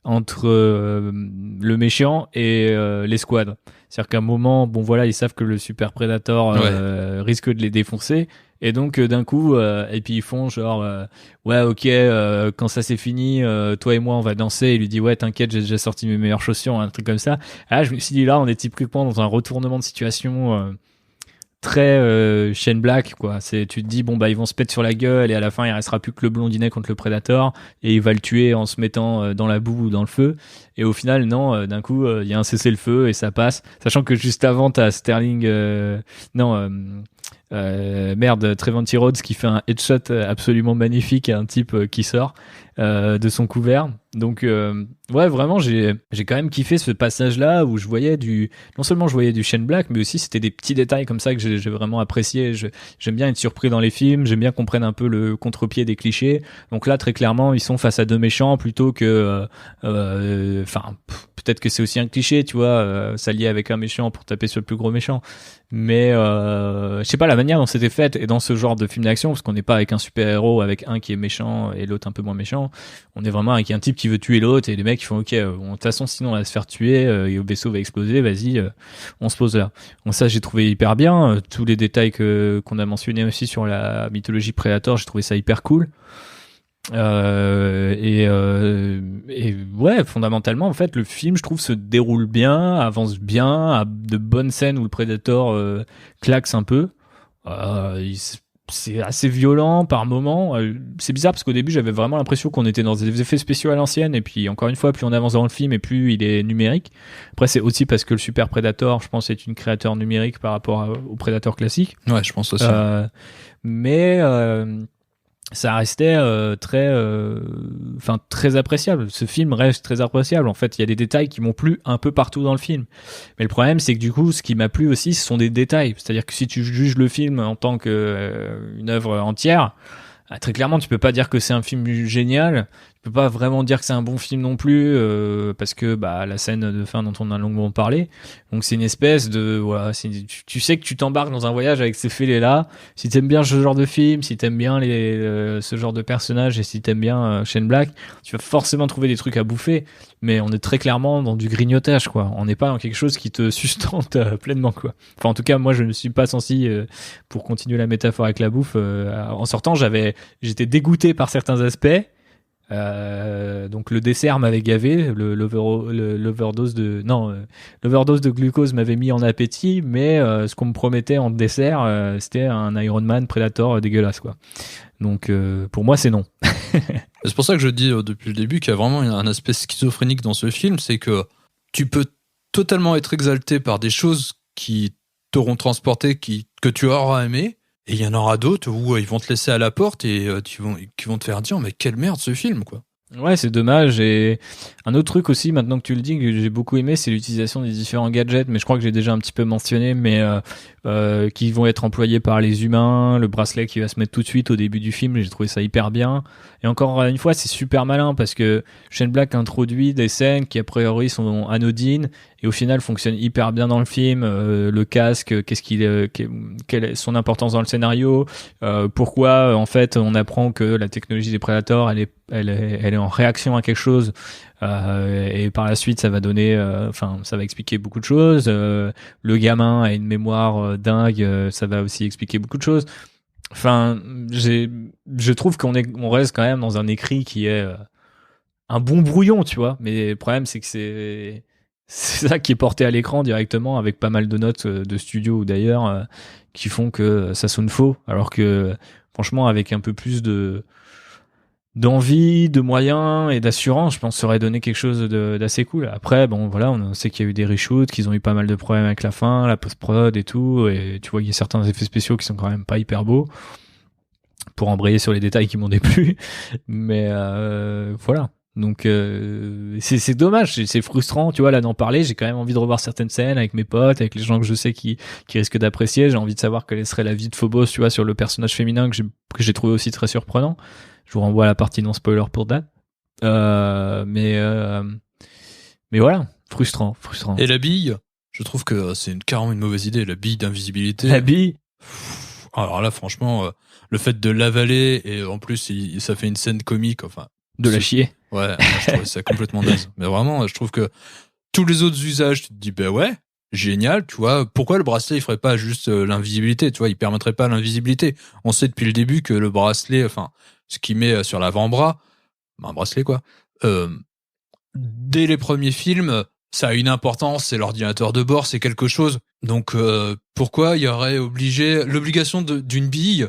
entre le méchant et l'escouade. C'est-à-dire qu'à un moment, bon voilà, ils savent que le Super Predator risque de les défoncer. Et donc d'un coup, et puis ils font genre ouais ok, quand ça c'est fini, toi et moi on va danser. Et il lui dit ouais t'inquiète, j'ai déjà sorti mes meilleures chaussures, un truc comme ça. Ah, je me suis dit là on est typiquement dans un retournement de situation très Shane Black, quoi. Tu te dis bon bah ils vont se péter sur la gueule et à la fin il restera plus que le blondinet contre le Predator et il va le tuer en se mettant dans la boue ou dans le feu. Et au final non, d'un coup il y a un cessez-le-feu et ça passe, sachant que juste avant t'as Sterling Trevanti Rhodes qui fait un headshot absolument magnifique à un type qui sort de son couvert. Donc ouais, vraiment j'ai quand même kiffé ce passage là où non seulement je voyais du Shane Black, mais aussi c'était des petits détails comme ça que j'ai vraiment apprécié. J'aime bien être surpris dans les films, j'aime bien qu'on prenne un peu le contre-pied des clichés. Donc là très clairement ils sont face à deux méchants plutôt que peut-être que c'est aussi un cliché, tu vois, s'allier avec un méchant pour taper sur le plus gros méchant. Mais je sais pas, la manière dont c'était fait et dans ce genre de film d'action, parce qu'on n'est pas avec un super-héros avec un qui est méchant et l'autre un peu moins méchant, on est vraiment avec un type qui veut tuer l'autre et les mecs qui font ok, bon, de toute façon sinon on va se faire tuer et le vaisseau va exploser, vas-y, on se pose là. Bon, ça j'ai trouvé hyper bien, tous les détails qu'on a mentionnés aussi sur la mythologie Predator, j'ai trouvé ça hyper cool. Et ouais, fondamentalement en fait le film je trouve se déroule bien, avance bien, a de bonnes scènes où le Predator klaxe un peu, c'est assez violent par moments. C'est bizarre parce qu'au début j'avais vraiment l'impression qu'on était dans des effets spéciaux à l'ancienne, et puis encore une fois, plus on avance dans le film et plus il est numérique. Après, c'est aussi parce que le Super Predator, je pense, est une créature numérique par rapport au Predator classique. Ouais, je pense aussi. Mais ça restait très appréciable. Ce film reste très appréciable. En fait, il y a des détails qui m'ont plu un peu partout dans le film. Mais le problème, c'est que du coup, ce qui m'a plu aussi, ce sont des détails. C'est-à-dire que si tu juges le film en tant que une œuvre entière, très clairement, tu peux pas dire que c'est un film génial. Tu peux pas vraiment dire que c'est un bon film non plus, parce que la scène de fin dont on a longuement parlé. Donc c'est une espèce de voilà, tu sais que tu t'embarques dans un voyage avec ces fêlés-là. Si t'aimes bien ce genre de film, si t'aimes bien ce genre de personnage, et si t'aimes bien Shane Black, tu vas forcément trouver des trucs à bouffer. Mais on est très clairement dans du grignotage, quoi. On n'est pas dans quelque chose qui te sustente pleinement, quoi. Enfin, en tout cas, moi, je ne suis pas senti, pour continuer la métaphore avec la bouffe, en sortant, j'étais dégoûté par certains aspects. Donc le dessert m'avait gavé, l'overdose de glucose m'avait mis en appétit, mais ce qu'on me promettait en dessert, c'était un Iron Man Predator dégueulasse, quoi. Donc pour moi, c'est non. C'est pour ça que je dis depuis le début qu'il y a vraiment un aspect schizophrénique dans ce film, c'est que tu peux totalement être exalté par des choses qui t'auront transporté, que tu auras aimé. Et il y en aura d'autres où ils vont te laisser à la porte et qui vont te faire dire mais quelle merde ce film, quoi. Ouais, c'est dommage. Et un autre truc aussi, maintenant que tu le dis, que j'ai beaucoup aimé, c'est l'utilisation des différents gadgets, mais je crois que j'ai déjà un petit peu mentionné, mais qui vont être employés par les humains, le bracelet qui va se mettre tout de suite au début du film, j'ai trouvé ça hyper bien. Et encore une fois, c'est super malin parce que Shane Black introduit des scènes qui a priori sont anodines et au final fonctionnent hyper bien dans le film. Le casque, quelle est son importance dans le scénario, pourquoi en fait on apprend que la technologie des Predators elle est en réaction à quelque chose, et par la suite ça va donner, ça va expliquer beaucoup de choses. Le gamin a une mémoire dingue, ça va aussi expliquer beaucoup de choses. Enfin, je trouve on reste quand même dans un écrit qui est un bon brouillon, tu vois. Mais le problème, c'est que c'est ça qui est porté à l'écran directement avec pas mal de notes de studio ou d'ailleurs qui font que ça sonne faux. Alors que, franchement, avec un peu plus d'envie, de moyens et d'assurance, je pense que ça aurait donné quelque chose d'assez cool. Après, bon, voilà, on sait qu'il y a eu des reshoots, qu'ils ont eu pas mal de problèmes avec la fin, la post-prod et tout, et tu vois, il y a certains effets spéciaux qui sont quand même pas hyper beaux, pour embrayer sur les détails qui m'ont déplu, mais voilà. Donc c'est dommage, c'est frustrant, tu vois, là d'en parler, j'ai quand même envie de revoir certaines scènes avec mes potes, avec les gens que je sais qui risquent d'apprécier. J'ai envie de savoir quelle serait la vie de Phobos, tu vois, sur le personnage féminin que j'ai trouvé aussi très surprenant. Je vous renvoie à la partie non spoiler pour that. Mais voilà, frustrant. Et la bille, je trouve que c'est carrément une mauvaise idée, la bille d'invisibilité. La bille. Alors là, franchement, le fait de l'avaler et en plus ça fait une scène comique, enfin. De la chier. Ouais, je trouve ça complètement naze. Mais vraiment, je trouve que tous les autres usages, tu te dis, ben ouais, génial, tu vois. Pourquoi le bracelet, il ferait pas juste l'invisibilité, tu vois, il permettrait pas l'invisibilité. On sait depuis le début que le bracelet, enfin, ce qu'il met sur l'avant-bras, un bracelet quoi, dès les premiers films, ça a une importance, c'est l'ordinateur de bord, c'est quelque chose. Donc pourquoi il y aurait l'obligation d'une bille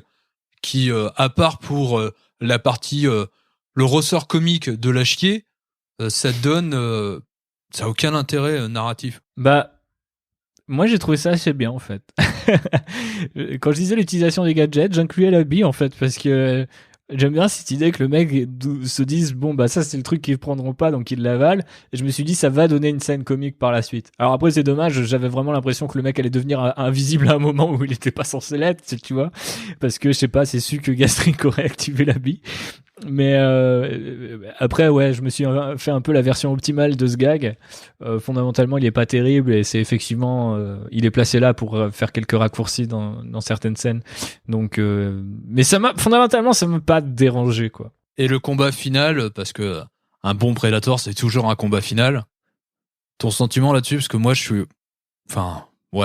qui, à part pour la partie, le ressort comique de la chier, ça donne, ça a aucun intérêt narratif. Moi j'ai trouvé ça assez bien en fait. Quand je disais l'utilisation des gadgets, j'incluais la bille en fait, parce que j'aime bien cette idée que le mec se dise ça c'est le truc qu'ils prendront pas, donc ils l'avalent, et je me suis dit ça va donner une scène comique par la suite. Alors après c'est dommage, j'avais vraiment l'impression que le mec allait devenir invisible à un moment où il était pas censé l'être, tu vois, parce que je sais pas, c'est su que Gastric aurait activé la bille. Mais après ouais, je me suis fait un peu la version optimale de ce gag. Fondamentalement il est pas terrible, et c'est effectivement il est placé là pour faire quelques raccourcis dans certaines scènes. Donc mais fondamentalement ça m'a pas dérangé, quoi. Et le combat final, parce que un bon Predator c'est toujours un combat final. Ton sentiment là-dessus, parce que moi je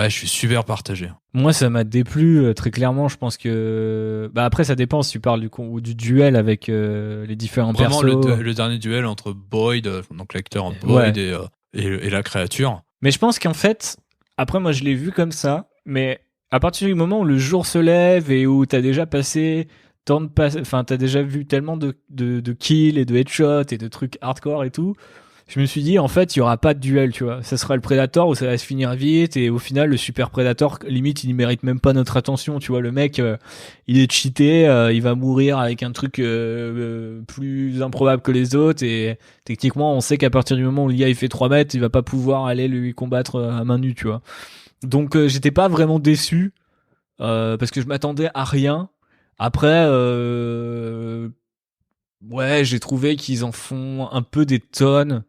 suis super partagé. Moi, ça m'a déplu très clairement. Je pense que après, ça dépend si tu parles du duel avec les différents persos. Vraiment le dernier duel entre Boyd, donc l'acteur Boyd, ouais, et la créature. Mais je pense qu'en fait, après, moi, je l'ai vu comme ça, mais À partir du moment où le jour se lève et où t'as déjà passé t'as déjà vu tellement de kills et de headshots et de trucs hardcore et tout, je me suis dit, en fait, il y aura pas de duel, tu vois. Ça sera le Predator où ça va se finir vite et au final, le Super Predator, limite, il mérite même pas notre attention, tu vois. Le mec, il est cheaté, il va mourir avec un truc plus improbable que les autres et techniquement, on sait qu'à partir du moment où l'IA il fait 3 mètres, il va pas pouvoir aller lui combattre à main nue, tu vois. Donc, j'étais pas vraiment déçu parce que je m'attendais à rien. Après, ouais, j'ai trouvé qu'ils en font un peu des tonnes.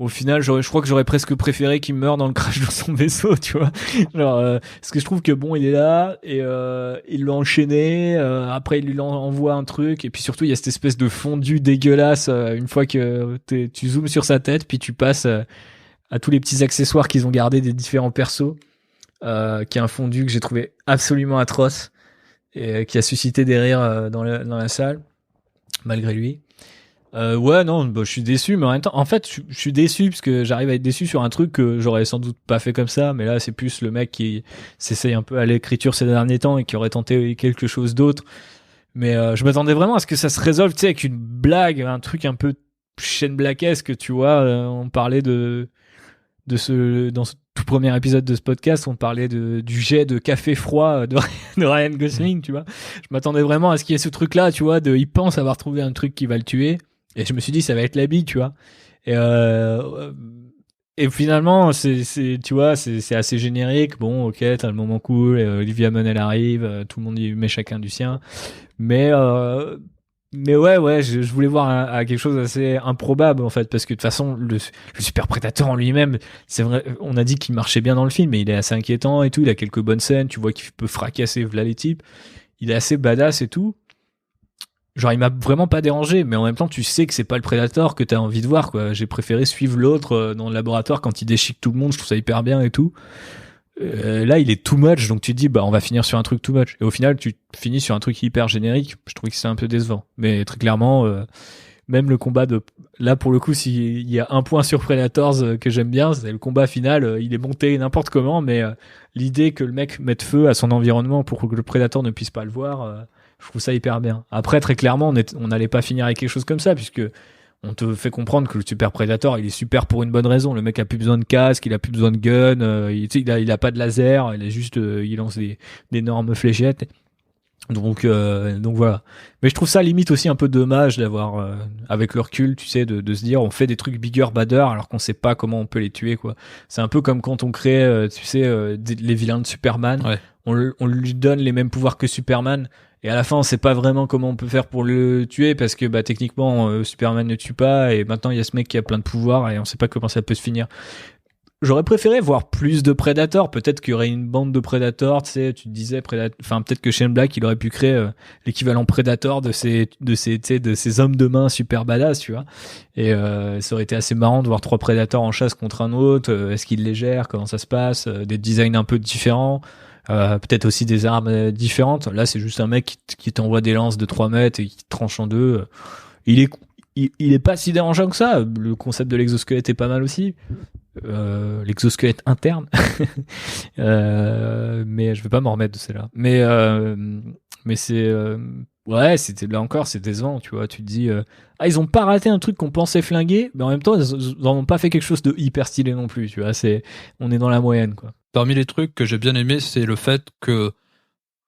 Au final, je crois que j'aurais presque préféré qu'il meure dans le crash de son vaisseau, tu vois. Genre, parce que je trouve que bon, il est là et il l'a enchaîné. Après, il lui envoie un truc et puis surtout, il y a cette espèce de fondu dégueulasse une fois que tu zoomes sur sa tête, puis tu passes à tous les petits accessoires qu'ils ont gardés des différents persos, qui est un fondu que j'ai trouvé absolument atroce et qui a suscité des rires dans la salle malgré lui. Ouais, non, bah, je suis déçu, mais en même temps, en fait, je suis déçu parce que j'arrive à être déçu sur un truc que j'aurais sans doute pas fait comme ça, mais là, c'est plus le mec qui s'essaye un peu à l'écriture ces derniers temps et qui aurait tenté quelque chose d'autre. Mais je m'attendais vraiment à ce que ça se résolve, tu sais, avec une blague, un truc un peu chaîne blackesque, tu vois. On parlait dans ce tout premier épisode de ce podcast, on parlait du jet de café froid de Ryan Gosling, tu vois. Je m'attendais vraiment à ce qu'il y ait ce truc-là, tu vois, il pense avoir trouvé un truc qui va le tuer. Et je me suis dit, ça va être la bille, tu vois. Et finalement, tu vois, c'est assez générique. Bon, ok, t'as le moment cool. Olivia Munn, elle arrive. Tout le monde y met chacun du sien. Mais, euh, mais ouais, je voulais voir à quelque chose d'assez improbable, en fait. Parce que de toute façon, le Super Predator en lui-même, c'est vrai, on a dit qu'il marchait bien dans le film, mais il est assez inquiétant et tout. Il a quelques bonnes scènes. Tu vois qu'il peut fracasser v'là les types. Il est assez badass et tout. Genre, il m'a vraiment pas dérangé, mais en même temps, tu sais que c'est pas le Predator que t'as envie de voir, quoi. J'ai préféré suivre l'autre dans le laboratoire quand il déchique tout le monde, je trouve ça hyper bien et tout. Là, il est too much, donc tu te dis, bah, on va finir sur un truc too much. Et au final, tu finis sur un truc hyper générique. Je trouvais que c'est un peu décevant. Mais très clairement, même le combat là, pour le coup, s'il y a un point sur Predators que j'aime bien, c'est le combat final. Il est monté n'importe comment, mais l'idée que le mec mette feu à son environnement pour que le Predator ne puisse pas le voir, je trouve ça hyper bien. Après, très clairement, on n'allait pas finir avec quelque chose comme ça, puisque on te fait comprendre que le Super Predator, il est super pour une bonne raison. Le mec a plus besoin de casque, il a plus besoin de gun, il a pas de laser, il lance d'énormes fléchettes. Donc voilà. Mais je trouve ça limite aussi un peu dommage d'avoir, avec le recul, tu sais, de se dire on fait des trucs bigger, badder, alors qu'on sait pas comment on peut les tuer, quoi. C'est un peu comme quand on crée, tu sais, les vilains de Superman. Ouais. On lui donne les mêmes pouvoirs que Superman. Et à la fin, on sait pas vraiment comment on peut faire pour le tuer parce que bah techniquement Superman ne tue pas et maintenant il y a ce mec qui a plein de pouvoirs et on sait pas comment ça peut se finir. J'aurais préféré voir plus de Predators. Peut-être qu'il y aurait une bande de Predators, tu sais, tu te disais enfin peut-être que Shane Black il aurait pu créer l'équivalent Predator de ces hommes de main super badass, tu vois. Et ça aurait été assez marrant de voir 3 Predators en chasse contre un autre. Est-ce qu'ils les gèrent? Comment ça se passe? Des designs un peu différents. Peut-être aussi des armes différentes. Là, c'est juste un mec qui t'envoie des lances de 3 mètres et qui te tranche en deux. Il est, il est pas si dérangeant que ça. Le concept de l'exosquelette est pas mal aussi. L'exosquelette interne. Mais je vais pas m'en remettre de celle-là. Mais c'est, ouais, c'était là encore, c'est décevant, tu vois. Tu te dis, ah, ils ont pas raté un truc qu'on pensait flinguer, mais en même temps, ils en ont pas fait quelque chose de hyper stylé non plus, tu vois. On est dans la moyenne, quoi. Parmi les trucs que j'ai bien aimé, c'est le fait que,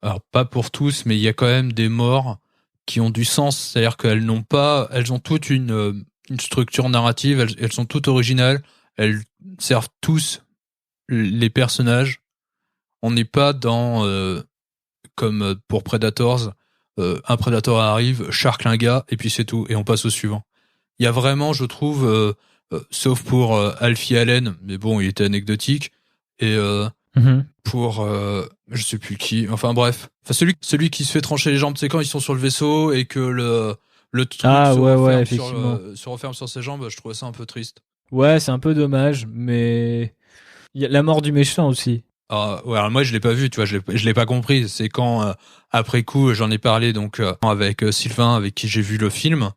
alors pas pour tous, mais il y a quand même des morts qui ont du sens. C'est-à-dire elles ont toute une structure narrative, elles sont toutes originales, elles servent tous les personnages. On n'est pas dans, comme pour Predators, un Predator arrive, charcle un gars, et puis c'est tout, et on passe au suivant. Il y a vraiment, je trouve, sauf pour Alfie Allen, mais bon, il était anecdotique, et pour je sais plus qui, enfin bref, celui qui se fait trancher les jambes, c'est quand ils sont sur le vaisseau et que le truc se referme sur ses jambes, je trouvais ça un peu triste. Ouais, c'est un peu dommage, mais il y a la mort du méchant aussi. Ouais, alors moi je l'ai pas vu, tu vois, je l'ai pas compris. C'est quand après coup j'en ai parlé donc avec Sylvain, avec qui j'ai vu le film,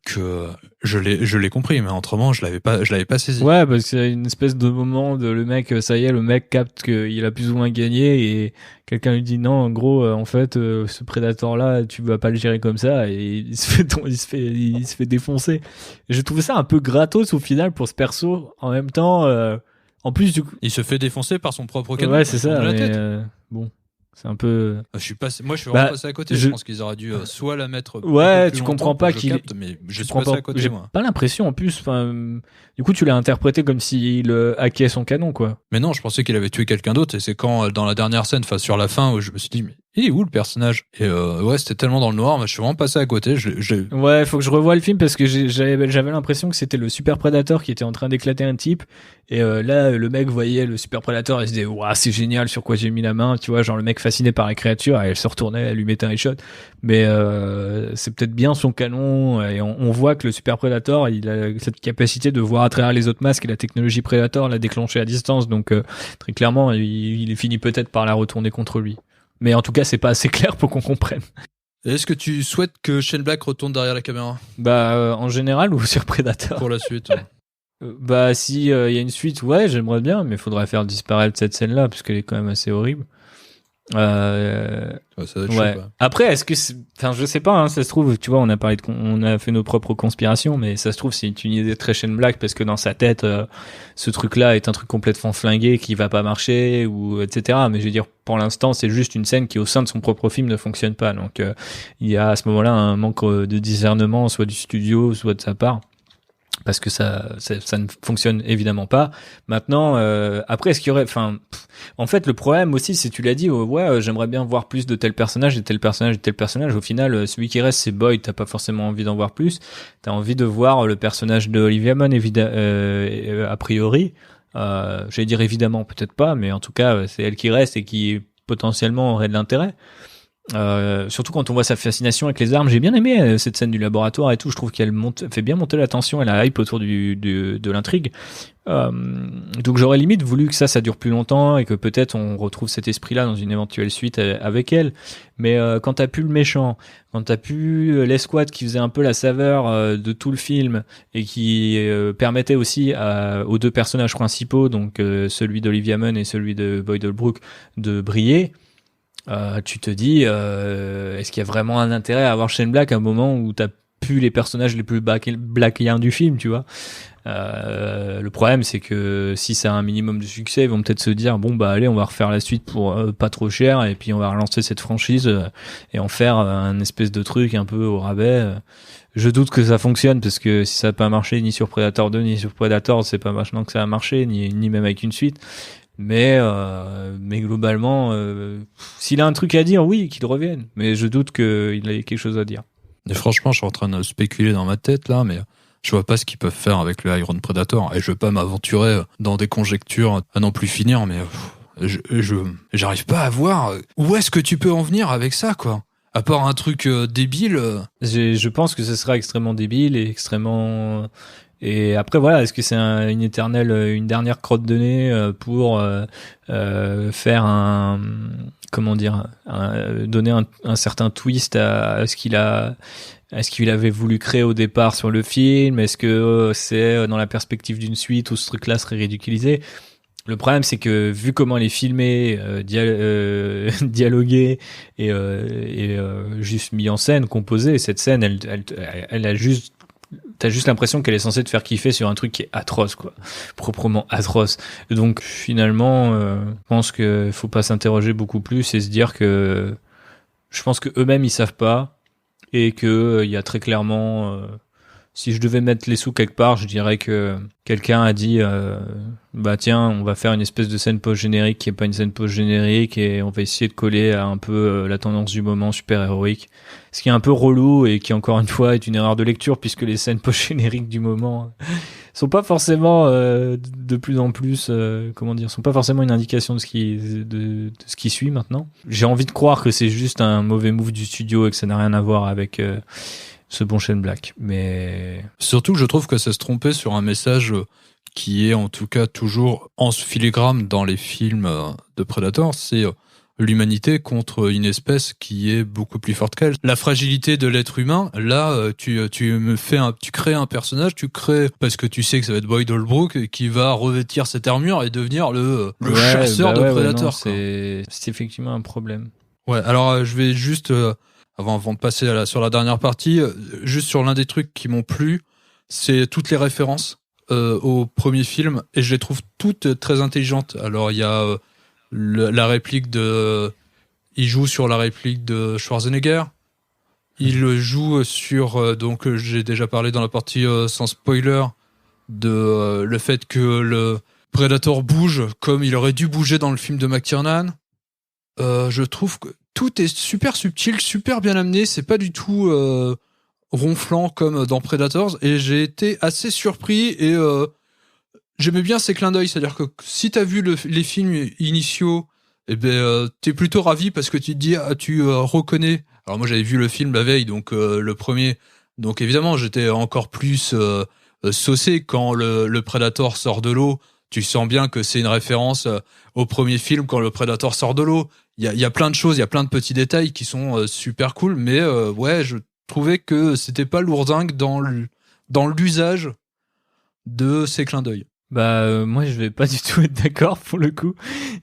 que je l'ai compris, mais autrement je l'avais pas saisi. Ouais, parce que c'est une espèce de moment de le mec, ça y est, le mec capte qu'il a plus ou moins gagné et quelqu'un lui dit non, en gros, en fait, ce Predator-là, tu vas pas le gérer comme ça et il se fait défoncer. Et j'ai trouvé ça un peu gratos au final pour ce perso. En même temps, en plus du coup, Il se fait défoncer par son propre canon. ouais, c'est ça. De la Mais tête. bon, c'est un peu. Moi je suis vraiment Bah, passé à côté. Je pense qu'ils auraient dû soit la mettre un peu ouais, plus tu longtemps comprends pour pas que je qu'il capte, mais je tu suis comprends passé pas. à côté J'ai moi. pas l'impression en plus. Enfin, du coup, tu l'as interprété comme s'il hackait son canon, quoi. Mais non, je pensais qu'il avait tué quelqu'un d'autre et c'est quand dans la dernière scène, enfin sur la fin, où je me suis dit mais il est où le personnage? Et ouais, c'était tellement dans le noir, mais je suis vraiment passé à côté. Ouais, faut que je revoie le film parce que j'avais l'impression que c'était le Super Predator qui était en train d'éclater un type. Et là, le mec voyait le Super Predator et se disait, waouh, c'est génial, sur quoi j'ai mis la main, tu vois, genre le mec fasciné par la créature, et elle se retournait, elle lui mettait un headshot. Mais c'est peut-être bien son canon, et on voit que le Super Predator, il a cette capacité de voir à travers les autres masques, et la technologie Predator l'a déclenché à distance, donc très clairement, il finit peut-être par la retourner contre lui. Mais en tout cas, c'est pas assez clair pour qu'on comprenne. Est-ce que tu souhaites que Shane Black retourne derrière la caméra? Bah, en général ou sur Predator? Pour la suite. Bah, si y a une suite, ouais, j'aimerais bien, mais il faudrait faire disparaître cette scène-là, parce qu'elle est quand même assez horrible. Ouais, ça doit être ouais. chaud, quoi. Après, est-ce que enfin, je sais pas, hein, ça se trouve, tu vois, on a fait nos propres conspirations, mais ça se trouve, c'est une idée très Shane Black, parce que dans sa tête, ce truc-là est un truc complètement flingué, qui va pas marcher, ou etc. Mais je veux dire, pour l'instant, c'est juste une scène qui, au sein de son propre film, ne fonctionne pas. Donc, il y a à ce moment-là un manque de discernement, soit du studio, soit de sa part. Parce que ça ne fonctionne évidemment pas. Maintenant, après, est-ce qu'il y aurait, enfin, en fait, le problème aussi, c'est, tu l'as dit, j'aimerais bien voir plus de tel personnage, et tel personnage, et tel personnage. Au final, celui qui reste, c'est Boyd. T'as pas forcément envie d'en voir plus. T'as envie de voir le personnage de Olivia Munn, a priori. J'allais dire évidemment, peut-être pas, mais en tout cas, c'est elle qui reste et qui potentiellement aurait de l'intérêt. Surtout quand on voit sa fascination avec les armes. J'ai bien aimé cette scène du laboratoire et tout. Je trouve qu'elle fait bien monter la tension et la hype autour de l'intrigue. Donc j'aurais limite voulu que ça dure plus longtemps et que peut-être on retrouve cet esprit-là dans une éventuelle suite avec elle. Mais quand t'as pu le méchant, quand t'as pu l'escouade qui faisait un peu la saveur de tout le film et qui permettait aussi aux deux personnages principaux, donc celui d'Olivia Munn et celui de Boyd Holbrook, de briller. Tu te dis, est-ce qu'il y a vraiment un intérêt à avoir Shane Black à un moment où t'as plus les personnages les plus blackiens du film, tu vois? Le problème, c'est que si ça a un minimum de succès, ils vont peut-être se dire, bon, bah, allez, on va refaire la suite pour pas trop cher, et puis on va relancer cette franchise et en faire un espèce de truc un peu au rabais. Je doute que ça fonctionne, parce que si ça n'a pas marché ni sur Predator 2, ni sur Predator, c'est pas maintenant que ça a marché, ni même avec une suite. Mais globalement, s'il a un truc à dire, oui, qu'il revienne. Mais je doute qu'il ait quelque chose à dire. Et franchement, je suis en train de spéculer dans ma tête là, mais je vois pas ce qu'ils peuvent faire avec le Iron Predator. Et je veux pas m'aventurer dans des conjectures à non plus finir, mais j'arrive pas à voir où est-ce que tu peux en venir avec ça, quoi. À part un truc débile. Je pense que ce sera extrêmement débile et extrêmement. Et après, voilà, est-ce que c'est une dernière crotte de nez pour faire donner un certain twist à ce qu'il avait voulu créer au départ sur le film? Est-ce que c'est dans la perspective d'une suite où ce truc-là serait ridiculisé? Le problème, c'est que vu comment elle est filmée, dialoguée et juste mis en scène, composée, cette scène, elle a juste, t'as juste l'impression qu'elle est censée te faire kiffer sur un truc qui est atroce, quoi, proprement atroce. Donc finalement, je pense que faut pas s'interroger beaucoup plus et se dire que, je pense que eux-mêmes ils savent pas et que il y a très clairement. Si je devais mettre les sous quelque part, je dirais que quelqu'un a dit bah tiens, on va faire une espèce de scène post-générique qui est pas une scène post-générique et on va essayer de coller à un peu la tendance du moment super-héroïque. Ce qui est un peu relou et qui, encore une fois, est une erreur de lecture, puisque les scènes post-génériques du moment sont pas forcément de plus en plus sont pas forcément une indication de ce qui suit maintenant. J'ai envie de croire que c'est juste un mauvais move du studio et que ça n'a rien à voir avec ce bon Shane Black, mais surtout que je trouve que ça se trompait sur un message qui est en tout cas toujours en filigrane dans les films de Predator, c'est l'humanité contre une espèce qui est beaucoup plus forte qu'elle. La fragilité de l'être humain, là, tu crées un personnage, parce que tu sais que ça va être Boyd Holbrook qui va revêtir cette armure et devenir le chasseur de Predator. C'est effectivement un problème. Ouais, alors je vais juste, avant de passer sur la dernière partie, juste sur l'un des trucs qui m'ont plu, c'est toutes les références au premier film, et je les trouve toutes très intelligentes. Alors il y a la réplique il joue sur la réplique de Schwarzenegger. Il joue sur, donc j'ai déjà parlé dans la partie sans spoiler, de le fait que le Predator bouge comme il aurait dû bouger dans le film de McTiernan. Je trouve que tout est super subtil, super bien amené. C'est pas du tout ronflant comme dans Predators, et j'ai été assez surpris, et j'aimais bien ces clins d'œil. C'est-à-dire que si t'as vu les films initiaux, eh ben t'es plutôt ravi parce que tu te dis, tu reconnais. Alors moi j'avais vu le film la veille, donc le premier, donc évidemment j'étais encore plus saucé quand le Predator sort de l'eau. Tu sens bien que c'est une référence au premier film quand le Predator sort de l'eau. Il y a plein de choses, il y a plein de petits détails qui sont super cool, mais ouais, je trouvais que c'était pas lourdingue dans l'usage de ces clins d'œil. Moi je vais pas du tout être d'accord pour le coup.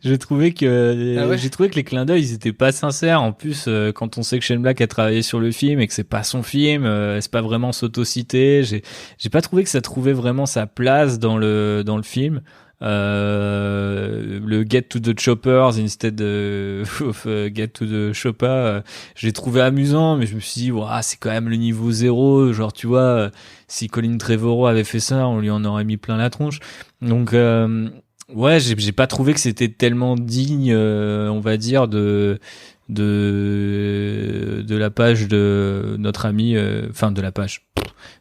J'ai trouvé que les clins d'œil ils étaient pas sincères. En plus, quand on sait que Shane Black a travaillé sur le film et que c'est pas son film, c'est pas vraiment s'autociter. J'ai pas trouvé que ça trouvait vraiment sa place dans le film. Le Get to the Choppers instead of Get to the Choppa, je l'ai trouvé amusant, mais je me suis dit c'est quand même le niveau 0, genre tu vois, si Colin Trevorrow avait fait ça, on lui en aurait mis plein la tronche. Donc ouais, j'ai pas trouvé que c'était tellement digne, on va dire, de la page de notre ami, de la page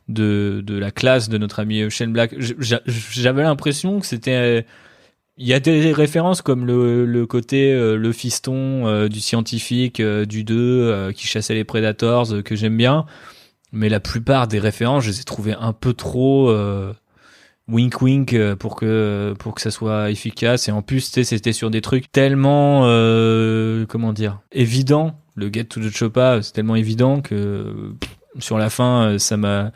de la classe de notre ami Shane Black. J'avais l'impression que c'était, il y a des références comme le côté le fiston du scientifique du 2 qui chassait les Predators, que j'aime bien, mais la plupart des références je les ai trouvées un peu trop wink wink pour que ça soit efficace, et en plus c'était sur des trucs tellement comment dire, évidents. Le Get to the Choppa, c'est tellement évident que sur la fin ça me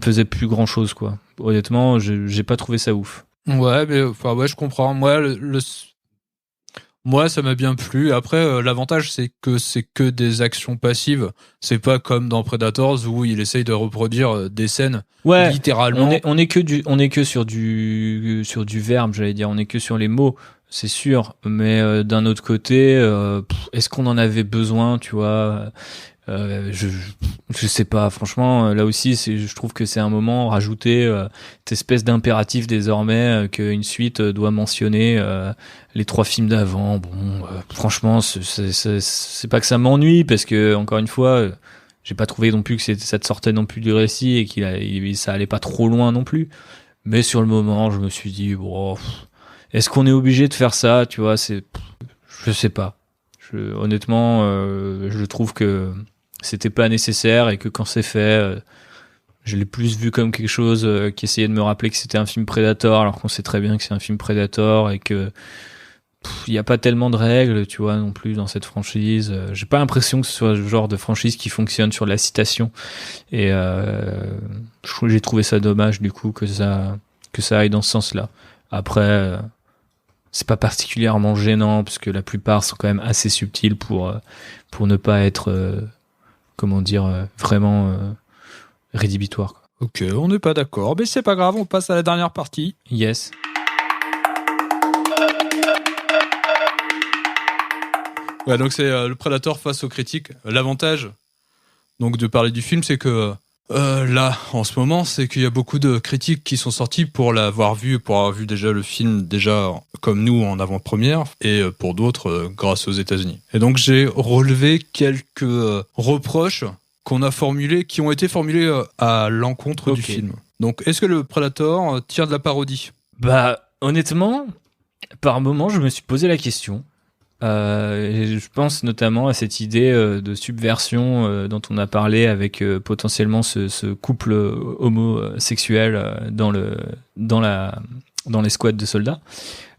faisait plus grand chose, quoi. Honnêtement, j'ai pas trouvé ça ouf. Ouais, mais enfin ouais, je comprends. Moi ça m'a bien plu. Après l'avantage c'est que des actions passives. C'est pas comme dans Predators où il essaye de reproduire des scènes littéralement. On est que sur du verbe, j'allais dire. On est que sur les mots, c'est sûr. Mais d'un autre côté, est-ce qu'on en avait besoin, tu vois? Je sais pas, franchement, là aussi je trouve que c'est un moment rajouter cette espèce d'impératif désormais qu'une suite doit mentionner les 3 films d'avant. Franchement, c'est pas que ça m'ennuie, parce que encore une fois, j'ai pas trouvé non plus que ça te sortait non plus du récit et ça allait pas trop loin non plus. Mais sur le moment, je me suis dit est-ce qu'on est obligé de faire ça, tu vois? Je sais pas. Honnêtement, je trouve que c'était pas nécessaire, et que quand c'est fait, je l'ai plus vu comme quelque chose qui essayait de me rappeler que c'était un film Predator, alors qu'on sait très bien que c'est un film Predator, et que il y a pas tellement de règles, tu vois, non plus dans cette franchise. J'ai pas l'impression que ce soit le genre de franchise qui fonctionne sur la citation, et j'ai trouvé ça dommage du coup que ça aille dans ce sens-là. Après, c'est pas particulièrement gênant, parce que la plupart sont quand même assez subtils pour ne pas être vraiment rédhibitoire, quoi. Ok, on n'est pas d'accord, mais c'est pas grave, on passe à la dernière partie. Yes. Ouais, donc c'est le Predator face aux critiques. L'avantage donc de parler du film, c'est que là, en ce moment, c'est qu'il y a beaucoup de critiques qui sont sorties pour avoir vu déjà le film, déjà comme nous en avant-première, et pour d'autres grâce aux États-Unis. Et donc j'ai relevé quelques reproches qui ont été formulés à l'encontre du film. Donc est-ce que le Predator tire de la parodie? Honnêtement, par moment, je me suis posé la question. Et je pense notamment à cette idée de subversion dont on a parlé avec potentiellement ce couple homosexuel dans les squads de soldats.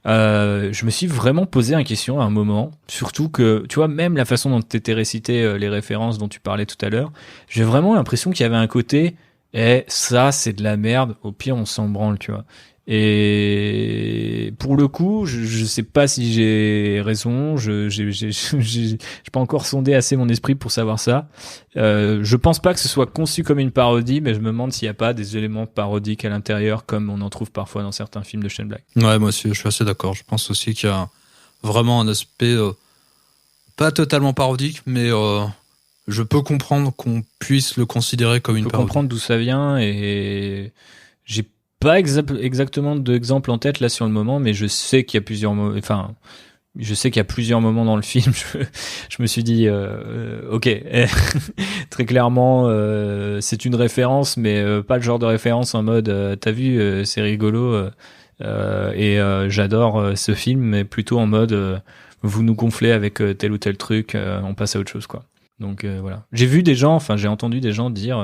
Je me suis vraiment posé une question à un moment, surtout que, tu vois, même la façon dont t'étais récité les références dont tu parlais tout à l'heure, j'ai vraiment l'impression qu'il y avait un côté, ça, c'est de la merde, au pire, on s'en branle, tu vois. Et pour le coup, je sais pas si j'ai raison, j'ai pas encore sondé assez mon esprit pour savoir ça. Je pense pas que ce soit conçu comme une parodie, mais je me demande s'il y a pas des éléments parodiques à l'intérieur, comme on en trouve parfois dans certains films de Shane Black. Ouais, moi aussi, je suis assez d'accord. Je pense aussi qu'il y a vraiment un aspect pas totalement parodique, mais je peux comprendre qu'on puisse le considérer comme une parodie. Je peux comprendre d'où ça vient et j'ai pas exactement d'exemple en tête là sur le moment, mais je sais qu'il y a plusieurs moments dans le film. Je me suis dit, ok, très clairement, c'est une référence, mais pas le genre de référence en mode, t'as vu, c'est rigolo, et j'adore ce film, mais plutôt en mode, vous nous gonflez avec tel ou tel truc, on passe à autre chose, quoi. Donc voilà. J'ai entendu des gens dire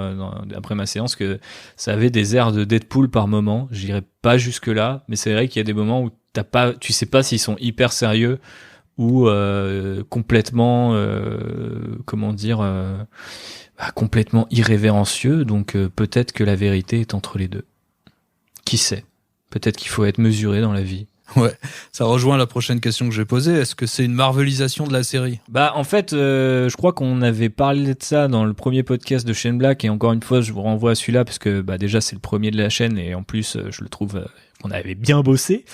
après ma séance que ça avait des airs de Deadpool par moment. J'irai pas jusque là, mais c'est vrai qu'il y a des moments où tu sais pas s'ils sont hyper sérieux ou complètement, complètement irrévérencieux. Donc peut-être que la vérité est entre les deux. Qui sait? Peut-être qu'il faut être mesuré dans la vie. Ouais, ça rejoint la prochaine question que j'ai posée. Est-ce que c'est une marvelisation de la série ? Bah en fait, je crois qu'on avait parlé de ça dans le premier podcast de Shane Black, et encore une fois, je vous renvoie à celui-là parce que bah déjà c'est le premier de la chaîne et en plus je le trouve qu'on avait bien bossé,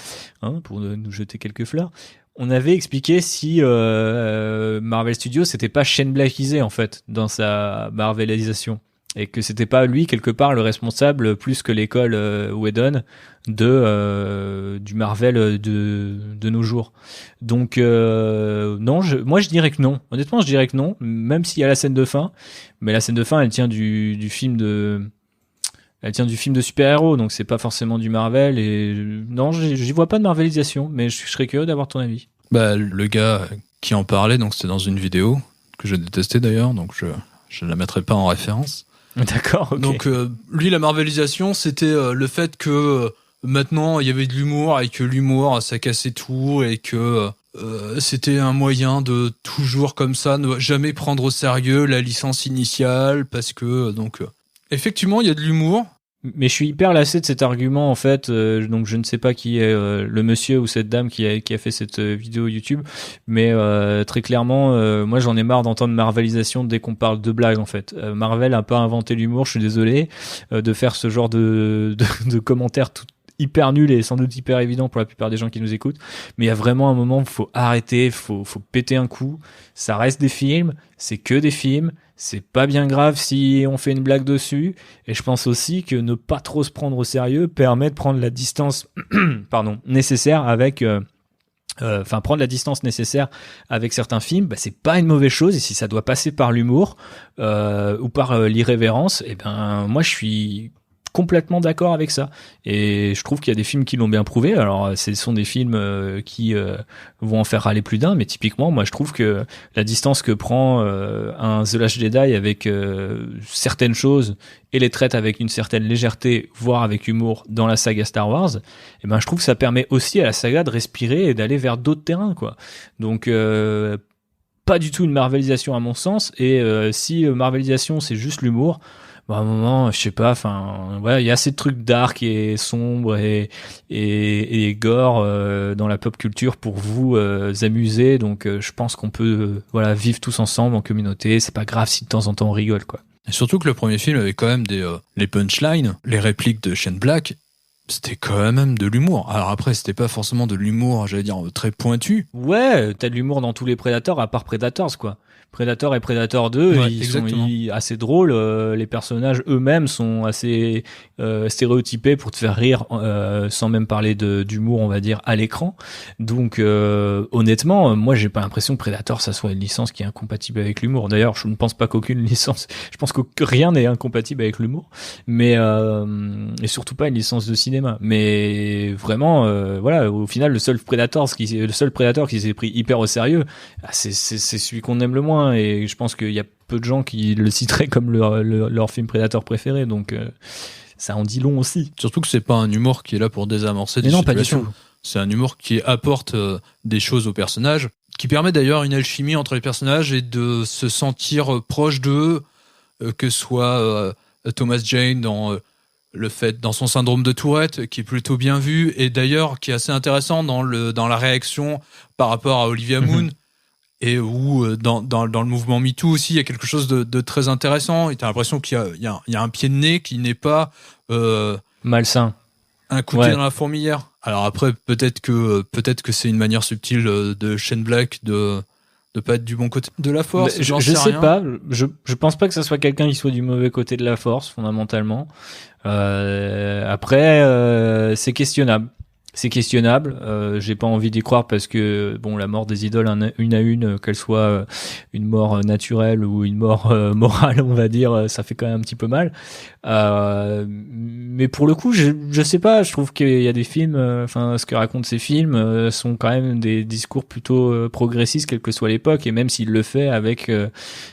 hein, pour nous jeter quelques fleurs. On avait expliqué si Marvel Studios c'était pas Shane Blackisé en fait dans sa marvelisation. Et que c'était pas lui quelque part le responsable plus que l'école Whedon du Marvel de nos jours. Donc non, moi je dirais que non. Honnêtement, je dirais que non, même s'il y a la scène de fin, mais la scène de fin elle tient du film de super-héros, donc c'est pas forcément du Marvel et non, j'y vois pas de marvelisation, mais je serais curieux d'avoir ton avis. Bah le gars qui en parlait, donc c'était dans une vidéo que j'ai détestée d'ailleurs, donc je la mettrai pas en référence. D'accord, ok. Donc lui la marvelisation c'était le fait que maintenant il y avait de l'humour et que l'humour ça cassait tout et que c'était un moyen de toujours comme ça ne jamais prendre au sérieux la licence initiale parce que effectivement il y a de l'humour. Mais je suis hyper lassé de cet argument en fait, donc je ne sais pas qui est le monsieur ou cette dame qui a fait cette vidéo YouTube, mais très clairement moi j'en ai marre d'entendre marvelisation dès qu'on parle de blagues en fait. Marvel a pas inventé l'humour, je suis désolé de faire ce genre de commentaires tout hyper nul et sans doute hyper évident pour la plupart des gens qui nous écoutent, mais il y a vraiment un moment où faut arrêter, faut péter un coup. Ça reste des films, c'est que des films, c'est pas bien grave si on fait une blague dessus, et je pense aussi que ne pas trop se prendre au sérieux permet de prendre la distance nécessaire avec prendre la distance nécessaire avec certains films, bah, c'est pas une mauvaise chose, et si ça doit passer par l'humour ou par l'irrévérence, et ben moi je suis complètement d'accord avec ça, et je trouve qu'il y a des films qui l'ont bien prouvé. Alors ce sont des films qui vont en faire râler plus d'un, mais typiquement moi je trouve que la distance que prend un The Last Jedi avec certaines choses et les traite avec une certaine légèreté, voire avec humour dans la saga Star Wars, et ben je trouve que ça permet aussi à la saga de respirer et d'aller vers d'autres terrains, quoi. Donc pas du tout une marvelisation à mon sens, et si marvelisation c'est juste l'humour, à un moment, je sais pas, enfin, voilà, il y a assez de trucs dark et sombres et gore dans la pop culture pour vous amuser, donc je pense qu'on peut vivre tous ensemble en communauté, c'est pas grave si de temps en temps on rigole, quoi. Et surtout que le premier film avait quand même les punchlines, les répliques de Shane Black, c'était quand même de l'humour. Alors après, c'était pas forcément de l'humour, j'allais dire, très pointu. Ouais, t'as de l'humour dans tous les Predators, à part Predators, quoi. Predator et Predator 2, Ouais, ils exactement. sont assez drôles. Les personnages eux-mêmes sont assez stéréotypés pour te faire rire, sans même parler d'humour, on va dire, à l'écran. Donc, honnêtement, moi, j'ai pas l'impression que Predator, ça soit une licence qui est incompatible avec l'humour. D'ailleurs, je ne pense pas qu'aucune licence, je pense que rien n'est incompatible avec l'humour, mais et surtout pas une licence de cinéma. Mais vraiment, voilà, au final, le seul Predator qui s'est pris hyper au sérieux, c'est celui qu'on aime le moins. Et je pense qu'il y a peu de gens qui le citeraient comme leur film Predator préféré, donc ça en dit long aussi. Surtout que c'est pas un humour qui est là pour désamorcer Mais des non, pas du situations. tout. C'est un humour qui apporte des choses aux personnages, qui permet d'ailleurs une alchimie entre les personnages et de se sentir proche d'eux, que ce soit Thomas Jane dans son syndrome de Tourette, qui est plutôt bien vu, et d'ailleurs qui est assez intéressant dans la réaction par rapport à Olivia Munn. Et où dans le mouvement MeToo aussi, il y a quelque chose de très intéressant. Et t'as l'impression qu'il y a un pied de nez qui n'est pas Malsain. un coup de pied dans la fourmilière. Alors après, peut-être que c'est une manière subtile de Shane Black de pas être du bon côté de la force. Je sais pas. Je pense pas que ça soit quelqu'un qui soit du mauvais côté de la force, fondamentalement. Après, c'est questionnable. C'est questionnable. J'ai pas envie d'y croire parce que bon, la mort des idoles une à une, qu'elle soit une mort naturelle ou une mort morale, on va dire, ça fait quand même un petit peu mal. Mais pour le coup, je sais pas. Je trouve qu'il y a des films, enfin, ce que racontent ces films sont quand même des discours plutôt progressistes, quelle que soit l'époque, et même s'il le fait avec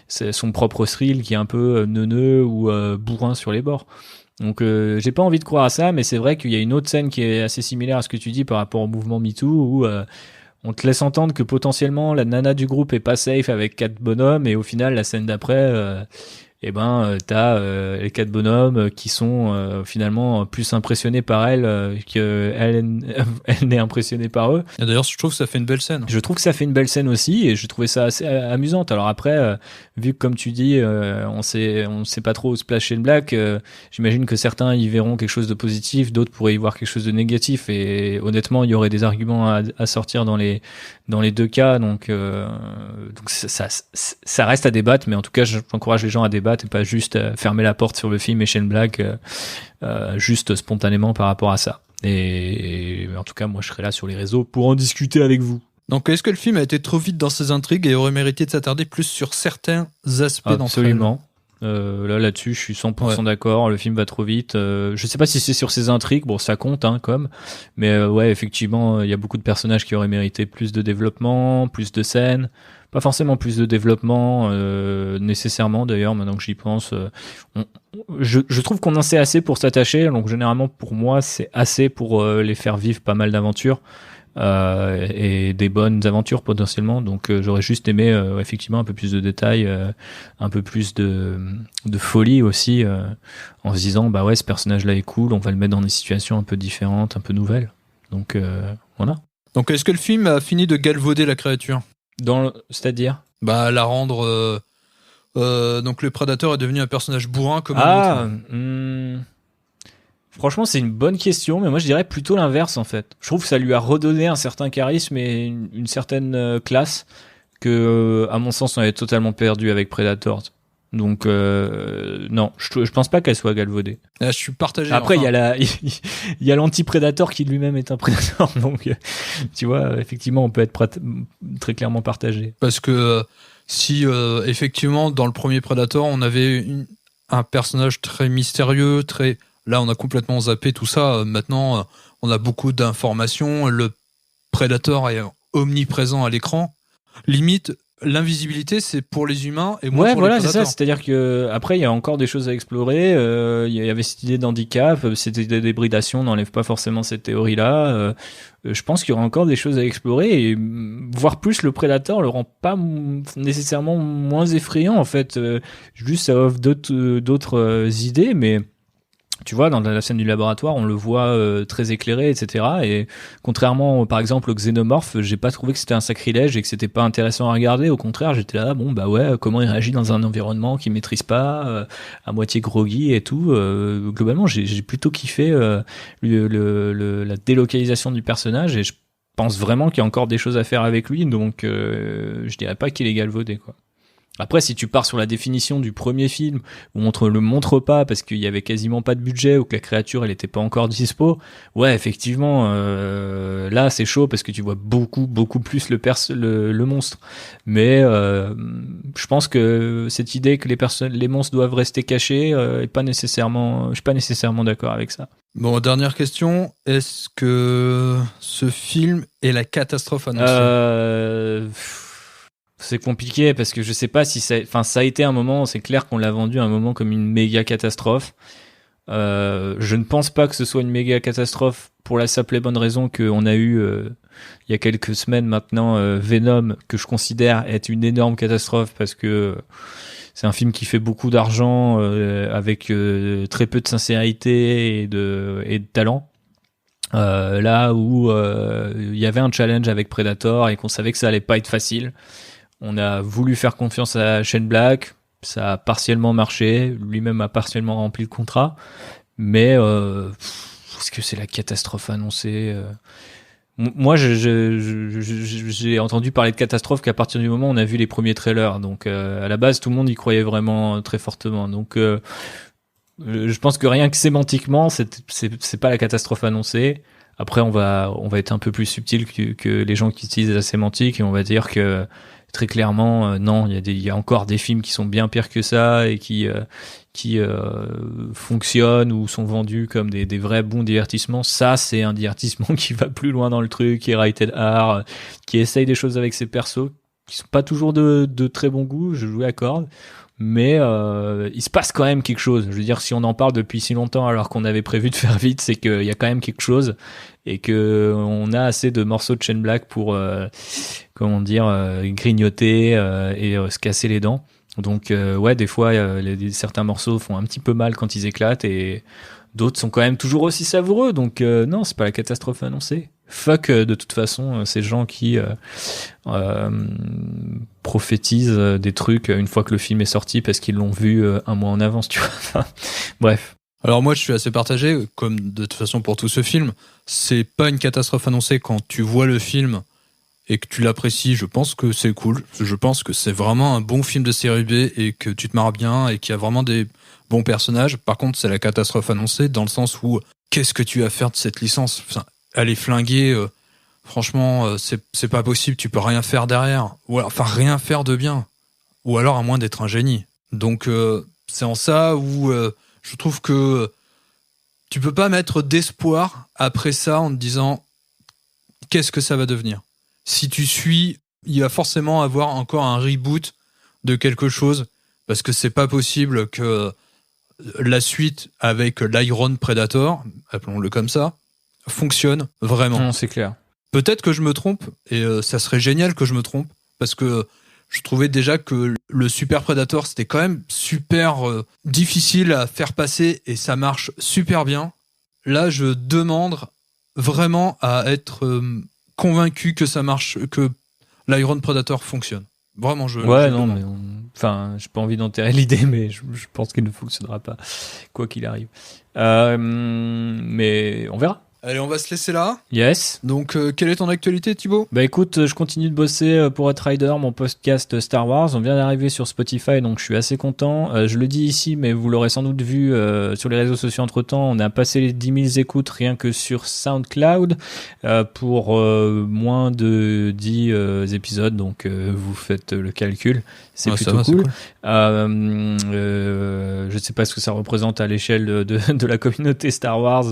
son propre thrill qui est un peu neuneux ou bourrin sur les bords. Donc j'ai pas envie de croire à ça, mais c'est vrai qu'il y a une autre scène qui est assez similaire à ce que tu dis par rapport au mouvement MeToo, où on te laisse entendre que potentiellement la nana du groupe est pas safe avec 4 bonhommes, et au final la scène d'après, t'as les 4 bonhommes qui sont finalement plus impressionnés par elle qu'elle elle n'est impressionnée par eux. Et d'ailleurs, je trouve que ça fait une belle scène. Je trouve que ça fait une belle scène aussi, et je trouvais ça assez amusante. Alors après, vu que comme tu dis, on sait pas trop où se place Shane Black, j'imagine que certains y verront quelque chose de positif, d'autres pourraient y voir quelque chose de négatif, et honnêtement, il y aurait des arguments à sortir dans les deux cas, donc ça reste à débattre, mais en tout cas, j'encourage les gens à débattre et pas juste fermer la porte sur le film et Shane Black juste spontanément par rapport à ça. Et en tout cas, moi, je serai là sur les réseaux pour en discuter avec vous. Donc, est-ce que le film a été trop vite dans ses intrigues et aurait mérité de s'attarder plus sur certains aspects d'entre elles ? Absolument. Là-dessus, je suis 100% d'accord. Le film va trop vite. Je sais pas si c'est sur ses intrigues. Bon, ça compte, hein, mais ouais, effectivement, il y a beaucoup de personnages qui auraient mérité plus de développement, plus de scènes. Pas forcément plus de développement, nécessairement d'ailleurs, maintenant que j'y pense. Je trouve qu'on en sait assez pour s'attacher. Donc, généralement, pour moi, c'est assez pour les faire vivre pas mal d'aventures. Et des bonnes aventures potentiellement, donc j'aurais juste aimé effectivement un peu plus de détails, un peu plus de folie aussi, en se disant bah ouais, ce personnage là est cool, on va le mettre dans des situations un peu différentes, un peu nouvelles, donc voilà. Donc est-ce que le film a fini de galvauder la créature ? C'est-à-dire Bah la rendre donc le prédateur est devenu un personnage bourrin comme un autre. Franchement, c'est une bonne question, mais moi je dirais plutôt l'inverse en fait. Je trouve que ça lui a redonné un certain charisme et une certaine classe que, à mon sens, on avait totalement perdu avec Predator. Donc non, je pense pas qu'elle soit galvaudée. Je suis partagé. Après, il y a l'anti-Predator qui lui-même est un Predator, donc tu vois, effectivement, on peut être très clairement partagé. Parce que si effectivement dans le premier Predator, on avait un personnage très mystérieux, très là, on a complètement zappé tout ça. Maintenant, on a beaucoup d'informations. Le Predator est omniprésent à l'écran. Limite, l'invisibilité, c'est pour les humains et moins pour les prédateurs. C'est ça. C'est-à-dire que après, il y a encore des choses à explorer. Il y avait cette idée d'handicap, cette idée de débridation n'enlève pas forcément cette théorie-là. Je pense qu'il y aura encore des choses à explorer et voir plus le Predator le rend pas nécessairement moins effrayant en fait. Juste, ça offre d'autres idées, mais tu vois, dans la scène du laboratoire, on le voit très éclairé, etc. Et contrairement, par exemple, au Xénomorphe, j'ai pas trouvé que c'était un sacrilège et que c'était pas intéressant à regarder. Au contraire, j'étais là, bon, bah ouais, comment il réagit dans un environnement qu'il maîtrise pas, à moitié groggy et tout. Globalement, j'ai plutôt kiffé la délocalisation du personnage et je pense vraiment qu'il y a encore des choses à faire avec lui. Donc, je dirais pas qu'il est galvaudé, quoi. Après, si tu pars sur la définition du premier film, où on te le montre pas parce qu'il y avait quasiment pas de budget ou que la créature elle était pas encore dispo, ouais, effectivement, là c'est chaud parce que tu vois beaucoup plus le monstre. Mais je pense que cette idée que les monstres doivent rester cachés est pas nécessairement, je suis pas nécessairement d'accord avec ça. Bon, dernière question, est-ce que ce film est la catastrophe annoncée? C'est compliqué parce que je sais pas si ça a été un moment, c'est clair qu'on l'a vendu à un moment comme une méga catastrophe. Je ne pense pas que ce soit une méga catastrophe pour la simple et bonne raison qu'on a eu il y a quelques semaines maintenant Venom, que je considère être une énorme catastrophe parce que c'est un film qui fait beaucoup d'argent avec très peu de sincérité et de talent. Là où il y avait un challenge avec Predator et qu'on savait que ça allait pas être facile. On a voulu faire confiance à Shane Black, ça a partiellement marché, lui-même a partiellement rempli le contrat, mais est-ce que c'est la catastrophe annoncée Moi, j'ai entendu parler de catastrophe qu'à partir du moment où on a vu les premiers trailers, donc à la base tout le monde y croyait vraiment très fortement, donc je pense que rien que sémantiquement, c'est pas la catastrophe annoncée. Après, on va être un peu plus subtil que les gens qui utilisent la sémantique et on va dire que très clairement, non, il y a encore des films qui sont bien pires que ça et qui fonctionnent ou sont vendus comme des vrais bons divertissements. Ça, c'est un divertissement qui va plus loin dans le truc, qui est rated R, qui essaye des choses avec ses persos qui sont pas toujours de très bon goût, je vous l'accorde. Mais il se passe quand même quelque chose. Je veux dire, si on en parle depuis si longtemps alors qu'on avait prévu de faire vite, c'est qu'il y a quand même quelque chose et que on a assez de morceaux de Shane Black pour grignoter et se casser les dents. Donc ouais, des fois certains morceaux font un petit peu mal quand ils éclatent et d'autres sont quand même toujours aussi savoureux. Donc non, c'est pas la catastrophe annoncée. Fuck de toute façon ces gens qui prophétisent des trucs une fois que le film est sorti parce qu'ils l'ont vu un mois en avance, tu vois. Enfin, bref. Alors moi je suis assez partagé, comme de toute façon pour tout ce film, c'est pas une catastrophe annoncée quand tu vois le film et que tu l'apprécies, je pense que c'est cool, je pense que c'est vraiment un bon film de série B et que tu te marres bien et qu'il y a vraiment des bons personnages. Par contre c'est la catastrophe annoncée dans le sens où qu'est-ce que tu vas faire de cette licence, enfin, elle est flinguée, franchement c'est pas possible, tu peux rien faire derrière, ou alors, enfin rien faire de bien, ou alors à moins d'être un génie. Donc c'est en ça où je trouve que tu peux pas mettre d'espoir après ça en te disant qu'est-ce que ça va devenir. Si tu suis, il va forcément avoir encore un reboot de quelque chose parce que c'est pas possible que la suite avec l'Iron Predator, appelons-le comme ça, fonctionne vraiment. Non, c'est clair. Peut-être que je me trompe et ça serait génial que je me trompe parce que je trouvais déjà que le Super Predator, c'était quand même super difficile à faire passer et ça marche super bien. Là, je demande vraiment à être convaincu que ça marche, que l'Iron Predator fonctionne. Vraiment, Ouais, non, mais enfin, j'ai pas envie d'enterrer l'idée, mais je pense qu'il ne fonctionnera pas, quoi qu'il arrive. Mais on verra. Allez, on va se laisser là. Yes. Donc, quelle est ton actualité, Thibaut ? Bah écoute, je continue de bosser pour Outrider, mon podcast Star Wars. On vient d'arriver sur Spotify, donc je suis assez content. Je le dis ici, mais vous l'aurez sans doute vu sur les réseaux sociaux entre-temps. On a passé les 10 000 écoutes rien que sur SoundCloud pour moins de 10 épisodes. Donc vous faites le calcul. C'est plutôt cool. Je sais pas ce que ça représente à l'échelle de la communauté Star Wars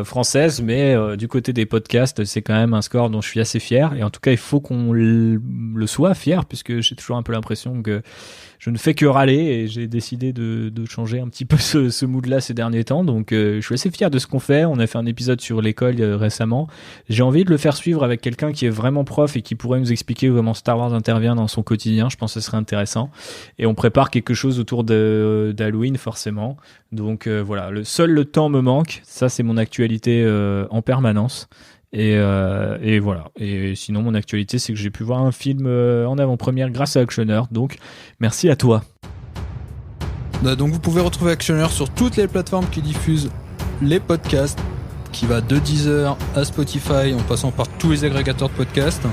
française, mais du côté des podcasts, c'est quand même un score dont je suis assez fier. Et en tout cas, il faut qu'on le soit fier, puisque j'ai toujours un peu l'impression que je ne fais que râler et j'ai décidé de changer un petit peu ce mood-là ces derniers temps. Donc, je suis assez fier de ce qu'on fait. On a fait un épisode sur l'école récemment. J'ai envie de le faire suivre avec quelqu'un qui est vraiment prof et qui pourrait nous expliquer comment Star Wars intervient dans son quotidien. Je pense que ce serait intéressant. Et on prépare quelque chose autour d'Halloween, forcément. Donc, voilà. Le temps me manque. Ça, c'est mon actualité en permanence. Et voilà. Et sinon, mon actualité, c'est que j'ai pu voir un film en avant-première grâce à Actioner. Donc, merci à toi. Donc, vous pouvez retrouver Actioner sur toutes les plateformes qui diffusent les podcasts, qui va de Deezer à Spotify, en passant par tous les agrégateurs de podcasts.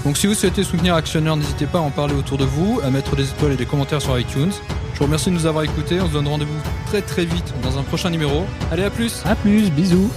Donc si vous souhaitez soutenir Actionneur, n'hésitez pas à en parler autour de vous, à mettre des étoiles et des commentaires sur iTunes. Je vous remercie de nous avoir écoutés. On se donne rendez-vous très très vite dans un prochain numéro. Allez, à plus. À plus, bisous.